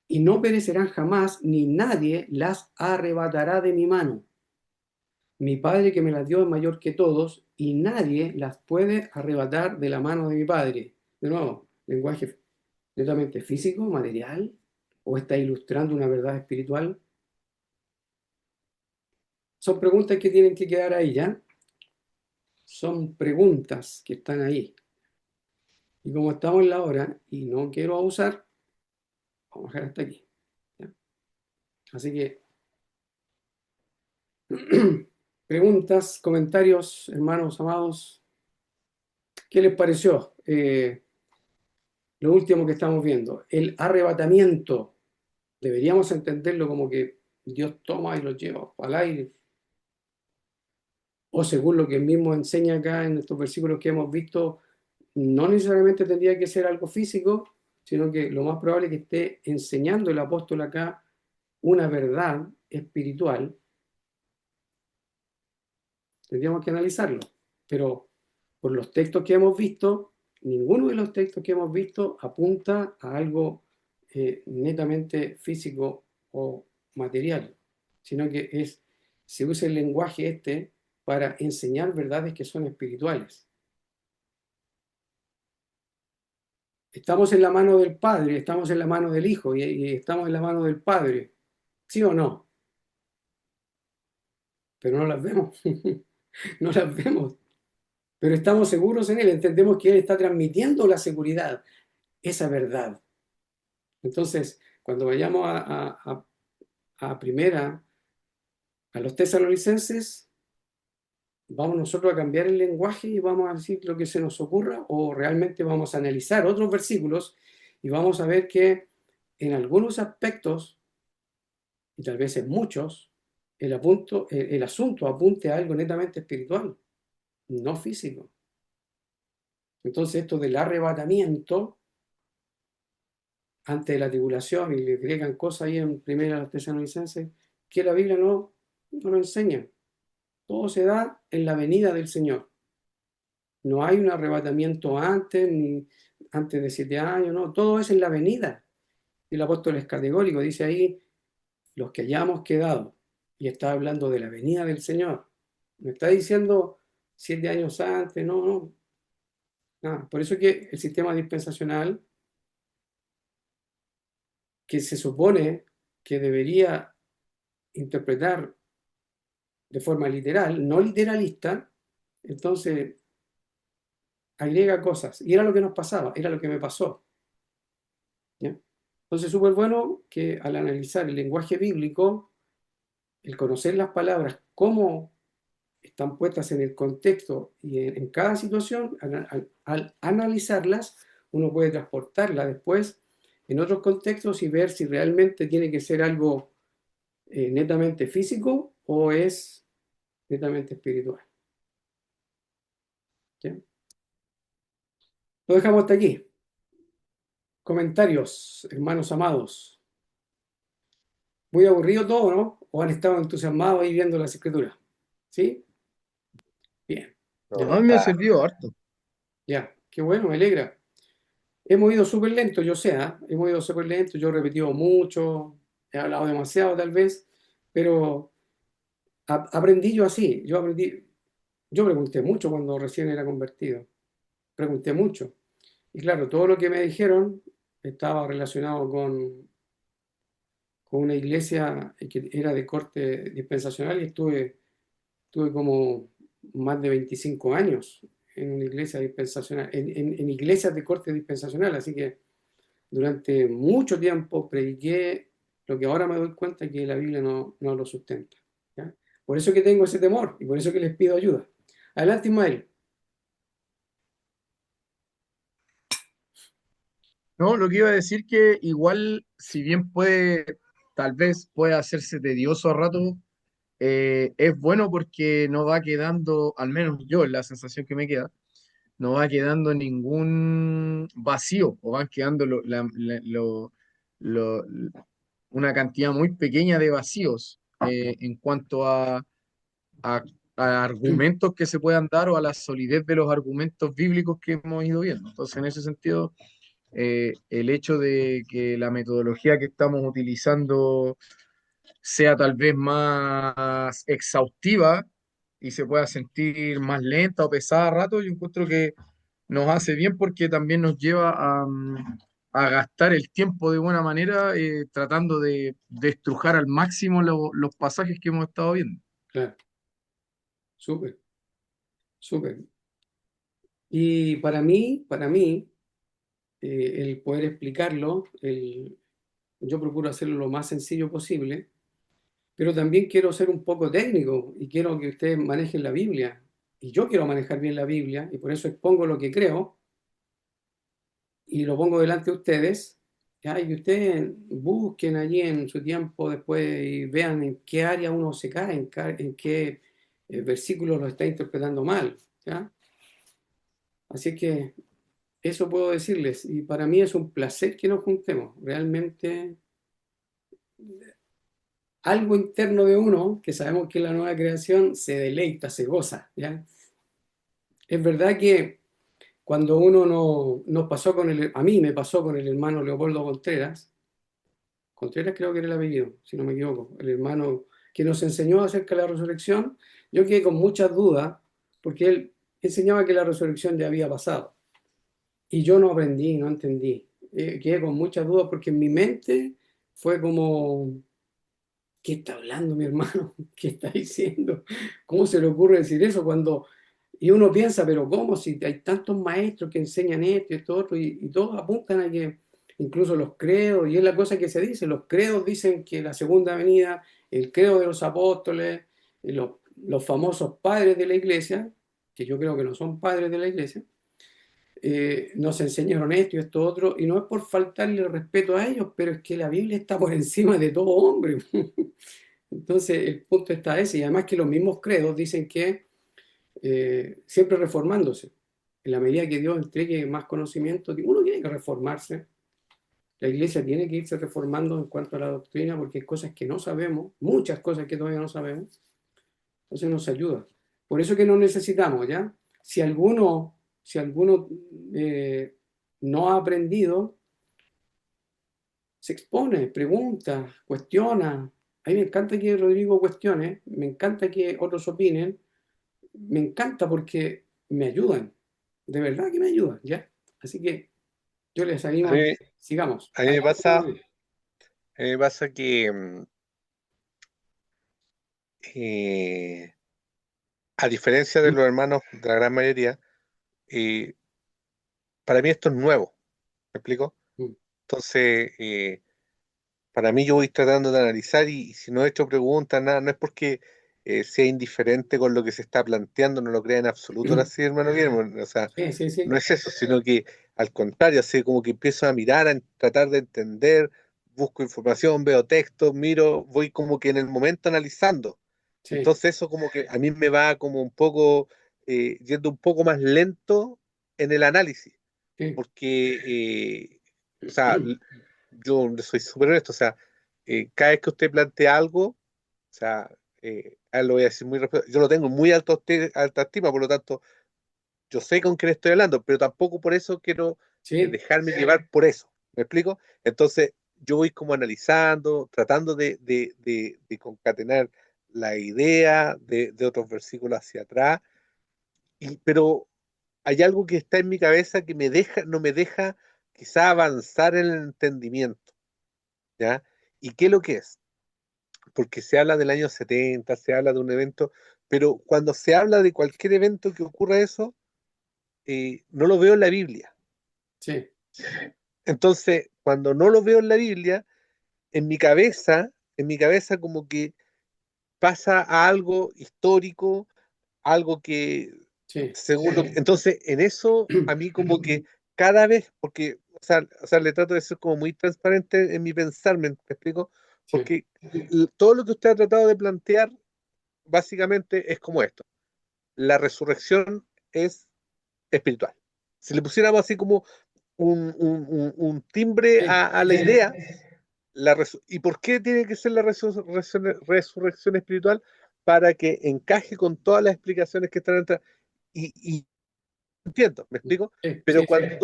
y no perecerán jamás, ni nadie las arrebatará de mi mano. Mi Padre que me las dio es mayor que todos, y nadie las puede arrebatar de la mano de mi Padre. De nuevo, lenguaje netamente físico, material, o está ilustrando una verdad espiritual. Son preguntas que tienen que quedar ahí, ¿ya? Son preguntas que están ahí. Y como estamos en la hora y no quiero abusar, vamos a dejar hasta aquí, ¿ya? Así que, preguntas, comentarios, hermanos amados, ¿qué les pareció? Lo último que estamos viendo, el arrebatamiento. Deberíamos entenderlo como que Dios toma y lo lleva al aire, o según lo que él mismo enseña acá en estos versículos que hemos visto, no necesariamente tendría que ser algo físico, sino que lo más probable es que esté enseñando el apóstol acá una verdad espiritual. Tendríamos que analizarlo, pero por los textos que hemos visto, ninguno de los textos que hemos visto apunta a algo netamente físico o material, sino que se usa el lenguaje para enseñar verdades que son espirituales. Estamos en la mano del Padre, estamos en la mano del Hijo y estamos en la mano del Padre, ¿sí o no? Pero no las vemos, no las vemos, pero estamos seguros en Él, entendemos que Él está transmitiendo la seguridad, esa verdad. Entonces, cuando vayamos a primera, a los tesalonicenses, ¿vamos nosotros a cambiar el lenguaje y vamos a decir lo que se nos ocurra, o realmente vamos a analizar otros versículos y vamos a ver que en algunos aspectos, y tal vez en muchos, el asunto apunte a algo netamente espiritual, no físico? Entonces esto del arrebatamiento antes de la tribulación y le agregan cosas ahí en Primera a los Tesalonicenses que la Biblia no lo enseña. Todo se da en la venida del Señor. No hay un arrebatamiento antes, ni antes de 7 años, no, todo es en la venida. Y el apóstol es categórico, dice ahí, los que hayamos quedado, y está hablando de la venida del Señor. No está diciendo 7 años antes, no, nada. Por eso que el sistema dispensacional, que se supone que debería interpretar de forma literal, no literalista, entonces agrega cosas. Y era lo que nos pasaba, era lo que me pasó. ¿Ya? Entonces, súper bueno que al analizar el lenguaje bíblico, el conocer las palabras, cómo están puestas en el contexto y en cada situación, al analizarlas, uno puede transportarla después en otros contextos y ver si realmente tiene que ser algo netamente físico o es netamente espiritual. ¿Ya? Lo dejamos hasta aquí. Comentarios, hermanos amados. Muy aburrido todo, ¿no? ¿O han estado entusiasmados ahí viendo las escrituras? ¿Sí? Bien. A Ya, mí me ha servido harto. ya. Qué bueno, me alegra. Hemos ido súper lento, yo sé, ¿ah? Hemos ido súper lento, yo he repetido mucho, he hablado demasiado tal vez, pero aprendí yo así, yo pregunté mucho cuando recién era convertido, pregunté mucho. Y claro, todo lo que me dijeron estaba relacionado con una iglesia que era de corte dispensacional y tuve como más de 25 años en una iglesia dispensacional, en iglesias de corte dispensacional, así que durante mucho tiempo prediqué lo que ahora me doy cuenta que la Biblia no lo sustenta. ¿Ya? Por eso que tengo ese temor y por eso que les pido ayuda. Adelante, Ismael. No, lo que iba a decir que igual, si bien tal vez puede hacerse tedioso a rato, es bueno porque no va quedando, al menos yo, la sensación que me queda, no va quedando ningún vacío, o van quedando lo- una cantidad muy pequeña de vacíos en cuanto a- a argumentos que se puedan dar o a la solidez de los argumentos bíblicos que hemos ido viendo. Entonces, en ese sentido, el hecho de que la metodología que estamos utilizando sea tal vez más exhaustiva y se pueda sentir más lenta o pesada a rato, yo encuentro que nos hace bien porque también nos lleva a gastar el tiempo de buena manera, tratando de estrujar al máximo los pasajes que hemos estado viendo. Claro, súper, súper. Y para mí, el poder explicarlo, yo procuro hacerlo lo más sencillo posible, pero también quiero ser un poco técnico y quiero que ustedes manejen la Biblia. Y yo quiero manejar bien la Biblia y por eso expongo lo que creo y lo pongo delante de ustedes. Ya, y ustedes busquen allí en su tiempo después y vean en qué área uno se cae, en qué versículo lo está interpretando mal. ¿Ya? Así que eso puedo decirles. Y para mí es un placer que nos juntemos. Realmente algo interno de uno, que sabemos que es la nueva creación, se deleita, se goza. ¿Ya? Es verdad que cuando uno no, nos pasó a mí me pasó con el hermano Leopoldo Contreras creo que era el apellido, si no me equivoco, el hermano que nos enseñó acerca de la resurrección, yo quedé con muchas dudas porque él enseñaba que la resurrección ya había pasado y yo no aprendí, no entendí. Quedé con muchas dudas porque en mi mente fue como, ¿qué está hablando mi hermano? ¿Qué está diciendo? ¿Cómo se le ocurre decir eso cuando... Y uno piensa, pero ¿cómo? Si hay tantos maestros que enseñan esto y esto otro, y todos apuntan a que incluso los credos, y es la cosa que se dice, los credos dicen que la segunda venida, el credo de los apóstoles, los famosos padres de la iglesia, que yo creo que no son padres de la iglesia, nos enseñaron esto y esto otro, y no es por faltarle el respeto a ellos, pero es que la Biblia está por encima de todo hombre. Entonces, el punto está ese, y además que los mismos credos dicen que siempre reformándose. En la medida que Dios entregue más conocimiento, uno tiene que reformarse. La iglesia tiene que irse reformando en cuanto a la doctrina porque hay cosas que no sabemos, muchas cosas que todavía no sabemos, entonces nos ayuda. Por eso que nos necesitamos, ¿ya? Si alguno no ha aprendido, se expone, pregunta, cuestiona. A mí me encanta que Rodrigo cuestione, me encanta que otros opinen, me encanta porque me ayudan, de verdad que me ayudan, ¿ya? Así que yo les A animo a mí, que sigamos. a mí me Adelante, pasa, a Rodrigo. mí me pasa que eh, a diferencia de los hermanos de la gran mayoría, eh, para mí esto es nuevo, ¿me explico? Mm, Entonces, para mí yo voy tratando de analizar y si no he hecho preguntas, nada, no es porque sea indiferente con lo que se está planteando, no lo crea en absoluto ahora mm. sí, hermano Guillermo, o sea, Sí, sí, no sí, es eso, sino que al contrario, así como que empiezo a mirar, a tratar de entender, busco información, veo textos, miro, voy como que en el momento analizando. sí, Entonces eso como que a mí me va como un poco, yendo un poco más lento en el análisis, sí, porque, o sea, yo le soy súper honesto, o sea, cada vez que usted plantea algo, o sea, a él lo voy a decir muy respeto, yo lo tengo en muy alta estima, por lo tanto, yo sé con quién estoy hablando, pero tampoco por eso quiero sí, dejarme llevar por eso. ¿Me explico? Entonces, yo voy como analizando, tratando de concatenar la idea de otros versículos hacia atrás, pero hay algo que está en mi cabeza que no me deja quizá avanzar en el entendimiento, ¿ya? ¿Y qué es lo que es? Porque se habla del año 70, se habla de un evento, pero cuando se habla de cualquier evento que ocurra eso, no lo veo en la Biblia. sí, Entonces, cuando no lo veo en la Biblia, en mi cabeza como que pasa a algo histórico, algo que, sí, según entonces, en eso, a mí como que cada vez, porque, o sea, le trato de ser como muy transparente en mi pensar, ¿me explico? sí, Porque todo lo que usted ha tratado de plantear, básicamente, es como esto. La resurrección es espiritual. Si le pusiéramos así como un timbre sí, a la sí, idea, ¿y por qué tiene que ser la resurrección espiritual? Para que encaje con todas las explicaciones que están atrás. Y entiendo, ¿me explico? sí, Pero sí, sí, cuando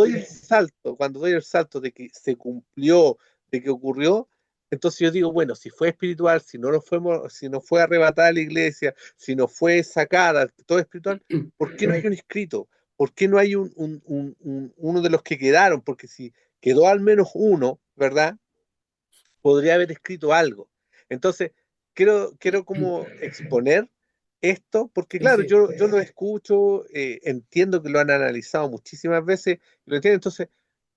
doy el salto de que se cumplió, de que ocurrió, entonces yo digo, bueno, si fue espiritual, si no fue arrebatada la iglesia, si no fue sacada, todo espiritual, ¿por qué no hay un escrito? ¿Por qué no hay uno de los que quedaron? Porque si quedó al menos uno, ¿verdad? Podría haber escrito algo. Entonces, quiero como exponer esto, porque sí, claro, sí, yo lo escucho, entiendo que lo han analizado muchísimas veces, lo entiendo, entonces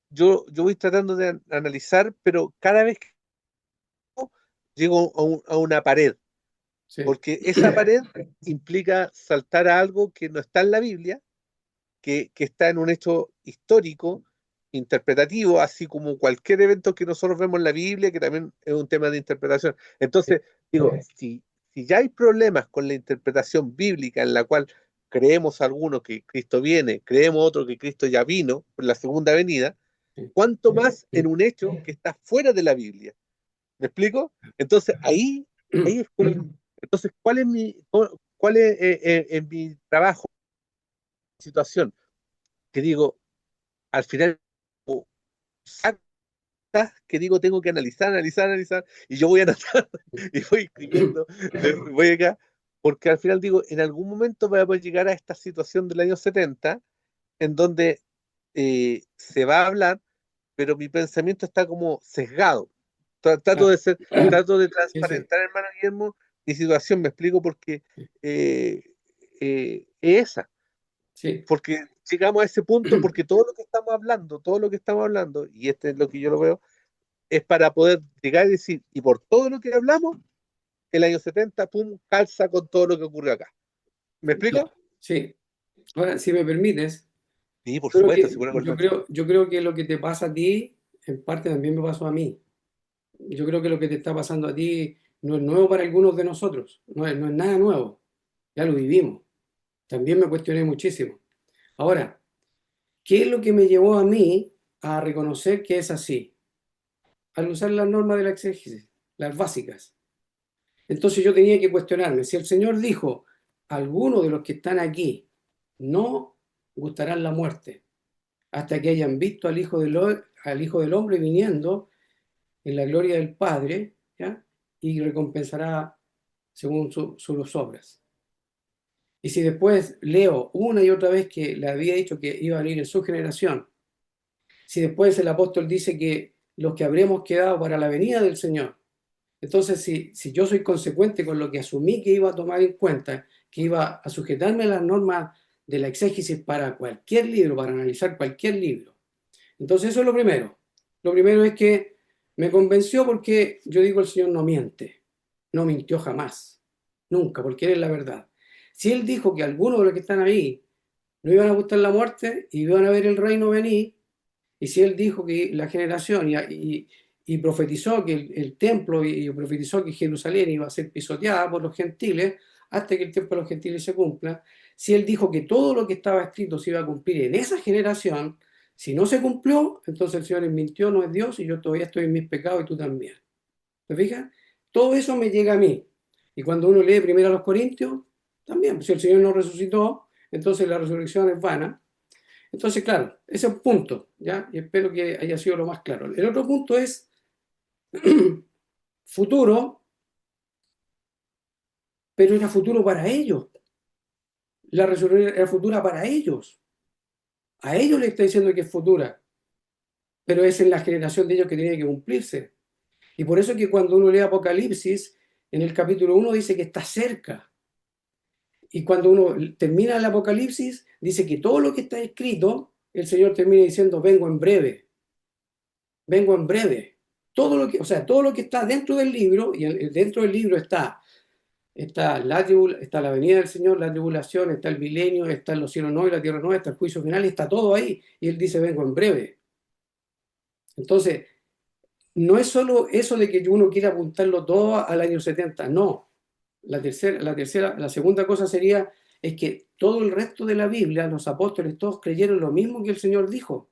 yo voy tratando de analizar, pero cada vez que llego a una pared, sí, porque esa pared implica saltar a algo que no está en la Biblia, que está en un hecho histórico, interpretativo, así como cualquier evento que nosotros vemos en la Biblia, que también es un tema de interpretación. Entonces, digo, si ya hay problemas con la interpretación bíblica en la cual creemos algunos que Cristo viene, creemos otros que Cristo ya vino por la segunda venida, ¿cuánto más en un hecho que está fuera de la Biblia? ¿Me explico? Entonces, ahí es como, entonces, ¿cuál es mi trabajo, situación? Que digo, al final saco que digo tengo que analizar, analizar, analizar, y yo voy anotando y voy escribiendo, voy acá, porque al final digo, en algún momento voy a poder llegar a esta situación del año 70, en donde se va a hablar, pero mi pensamiento está como sesgado. Trato claro, de ser, trato de sí, sí, transparentar, hermano Guillermo, mi situación, me explico, porque eh, es esa, sí, porque llegamos a ese punto, porque todo lo que estamos hablando, y este es lo que yo lo veo, es para poder llegar y decir, y por todo lo que hablamos, el año 70 pum, calza con todo lo que ocurrió acá. ¿Me explico? claro, sí. Ahora, si me permites, Sí, por creo supuesto, que, seguro yo que creo, yo creo que lo que te pasa a ti, en parte también me pasó a mí. Yo creo que lo que te está pasando a ti no es nuevo para algunos de nosotros, no es nada nuevo, ya lo vivimos. También me cuestioné muchísimo. Ahora, ¿qué es lo que me llevó a mí a reconocer que es así? al usar las normas de la exégesis, las básicas. Entonces yo tenía que cuestionarme, si el Señor dijo, algunos de los que están aquí no gustarán la muerte hasta que hayan visto al Hijo del Hombre viniendo en la gloria del Padre, ¿ya? Y recompensará según sus obras. Y si después leo una y otra vez que le había dicho que iba a venir en su generación, si después el apóstol dice que los que habremos quedado para la venida del Señor, entonces si yo soy consecuente con lo que asumí que iba a tomar en cuenta, que iba a sujetarme a las normas de la exégesis para cualquier libro, para analizar cualquier libro, entonces eso es lo primero. Lo primero es que me convenció porque yo digo, el Señor no miente, no mintió jamás, nunca, porque Él es la verdad. Si Él dijo que algunos de los que están ahí no iban a gustar la muerte y iban a ver el reino venir, y si Él dijo que la generación y profetizó que el templo y profetizó que Jerusalén iba a ser pisoteada por los gentiles hasta que el tiempo de los gentiles se cumpla, si Él dijo que todo lo que estaba escrito se iba a cumplir en esa generación, si no se cumplió, entonces el Señor mintió, no es Dios, y yo todavía estoy en mis pecados y tú también. ¿Te fijas? Todo eso me llega a mí. Y cuando uno lee primero a los Corintios, también, si el Señor no resucitó, entonces la resurrección es vana. Entonces, claro, ese es un punto, ¿ya? Y espero que haya sido lo más claro. El otro punto es futuro, pero era futuro para ellos. La resurrección era futura para ellos. A ellos les está diciendo que es futura, pero es en la generación de ellos que tiene que cumplirse. Y por eso que cuando uno lee Apocalipsis, en el capítulo 1 dice que está cerca. Y cuando uno termina el Apocalipsis, dice que todo lo que está escrito, el Señor termina diciendo, vengo en breve. Vengo en breve. Todo lo que está dentro del libro, y dentro del libro está la venida del Señor, la tribulación, está el milenio, están los cielos nuevos y la tierra nueva, está el juicio final, está todo ahí. Y Él dice, vengo en breve. Entonces, no es solo eso de que uno quiera apuntarlo todo al año 70, no. La segunda cosa sería, es que todo el resto de la Biblia, los apóstoles todos creyeron lo mismo que el Señor dijo.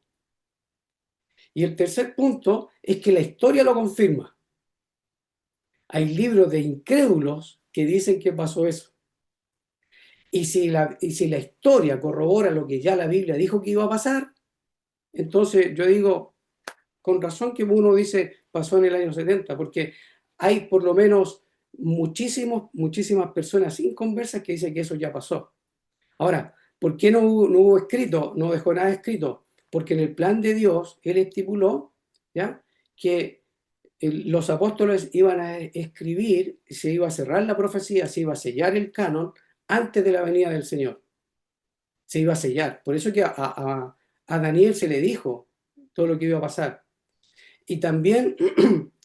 Y el tercer punto es que la historia lo confirma. Hay libros de incrédulos que dicen que pasó eso. Y si la historia corrobora lo que ya la Biblia dijo que iba a pasar, entonces yo digo, con razón que uno dice pasó en el año 70, porque hay por lo menos muchísimas personas inconversas que dicen que eso ya pasó. Ahora, ¿por qué no hubo escrito, no dejó nada escrito? Porque en el plan de Dios, Él estipuló, ¿ya?, que los apóstoles iban a escribir, se iba a cerrar la profecía, se iba a sellar el canon antes de la venida del Señor. Se iba a sellar. Por eso que a Daniel se le dijo todo lo que iba a pasar. Y también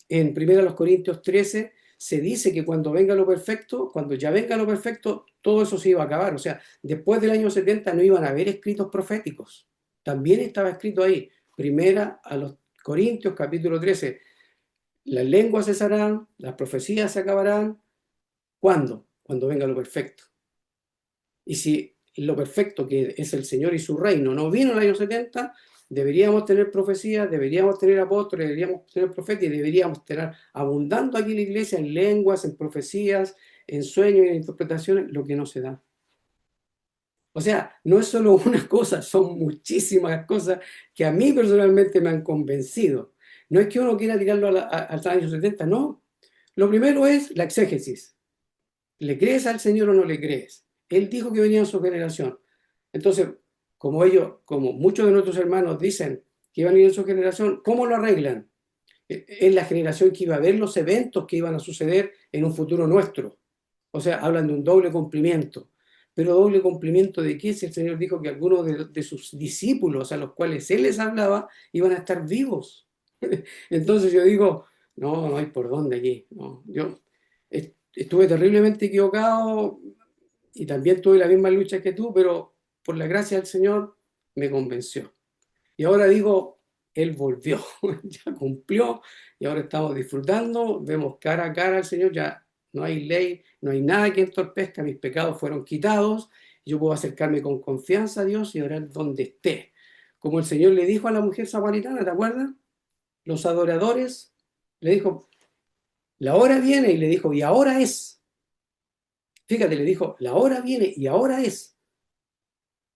en 1 Corintios 13 se dice que cuando venga lo perfecto, cuando ya venga lo perfecto, todo eso se iba a acabar. O sea, después del año 70 no iban a haber escritos proféticos. También estaba escrito ahí, 1 Corintios capítulo 13, las lenguas cesarán, las profecías se acabarán. ¿Cuándo? Cuando venga lo perfecto. Y si lo perfecto, que es el Señor y su reino, no vino en el año 70, deberíamos tener profecías, deberíamos tener apóstoles, deberíamos tener profetas y deberíamos estar abundando aquí en la iglesia en lenguas, en profecías, en sueños y en interpretaciones, lo que no se da. O sea, no es solo una cosa, son muchísimas cosas que a mí personalmente me han convencido. No es que uno quiera tirarlo al año 70, no. Lo primero es la exégesis. ¿Le crees al Señor o no le crees? Él dijo que venía en su generación. Entonces, como muchos de nuestros hermanos dicen que iban a ir en su generación, ¿cómo lo arreglan? Es la generación que iba a ver los eventos que iban a suceder en un futuro nuestro. O sea, hablan de un doble cumplimiento. Pero ¿doble cumplimiento de qué? Si el Señor dijo que algunos de sus discípulos a los cuales Él les hablaba iban a estar vivos. Entonces yo digo, no hay por dónde aquí. No, yo estuve terriblemente equivocado y también tuve la misma lucha que tú, pero por la gracia del Señor me convenció. Y ahora digo, Él volvió, ya cumplió y ahora estamos disfrutando, vemos cara a cara al Señor, ya no hay ley, no hay nada que entorpezca, mis pecados fueron quitados, yo puedo acercarme con confianza a Dios y orar donde esté. Como el Señor le dijo a la mujer samaritana, ¿te acuerdas? Los adoradores Le dijo, la hora viene, y le dijo, y ahora es. Fíjate, le dijo, la hora viene y ahora es.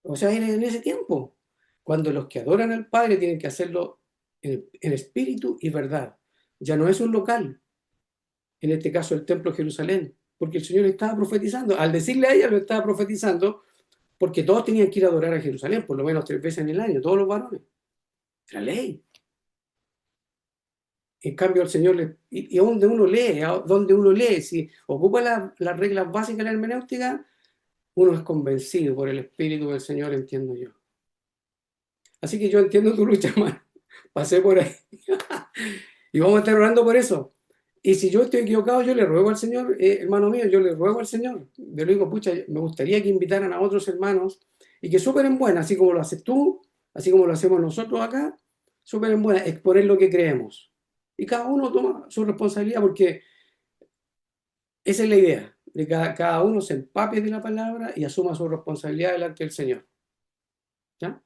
O sea, era en ese tiempo, cuando los que adoran al Padre tienen que hacerlo en espíritu y verdad. Ya no es un local, en este caso el templo de Jerusalén, porque el Señor estaba profetizando. Al decirle a ella, lo estaba profetizando, porque todos tenían que ir a adorar a Jerusalén, por lo menos 3 veces en el año, todos los varones. Era ley. En cambio, el Señor, y donde uno lee, si ocupa las reglas básicas de la hermenéutica, uno es convencido por el Espíritu del Señor, entiendo yo. Así que yo entiendo tu lucha, hermano. Pasé por ahí. Y vamos a estar orando por eso. Y si yo estoy equivocado, yo le ruego al Señor, hermano mío, yo le ruego al Señor. Yo le digo, pucha, me gustaría que invitaran a otros hermanos y que superen buenas, así como lo haces tú, así como lo hacemos nosotros acá, superen buenas, exponer lo que creemos. Y cada uno toma su responsabilidad, porque esa es la idea, de que cada uno se empape de la palabra y asuma su responsabilidad delante del Señor. ¿Ya?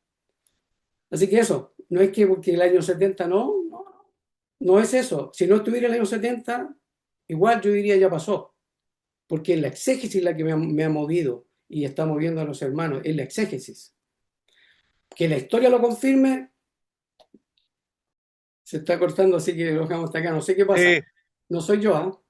Así que eso, no es que porque el año 70 no es eso. Si no estuviera el año 70, igual yo diría ya pasó, porque es la exégesis la que me ha movido y está moviendo a los hermanos, es la exégesis. Que la historia lo confirme, se está cortando, así que lo dejamos hasta acá. No sé qué pasa. Sí. No soy yo, ¿ah?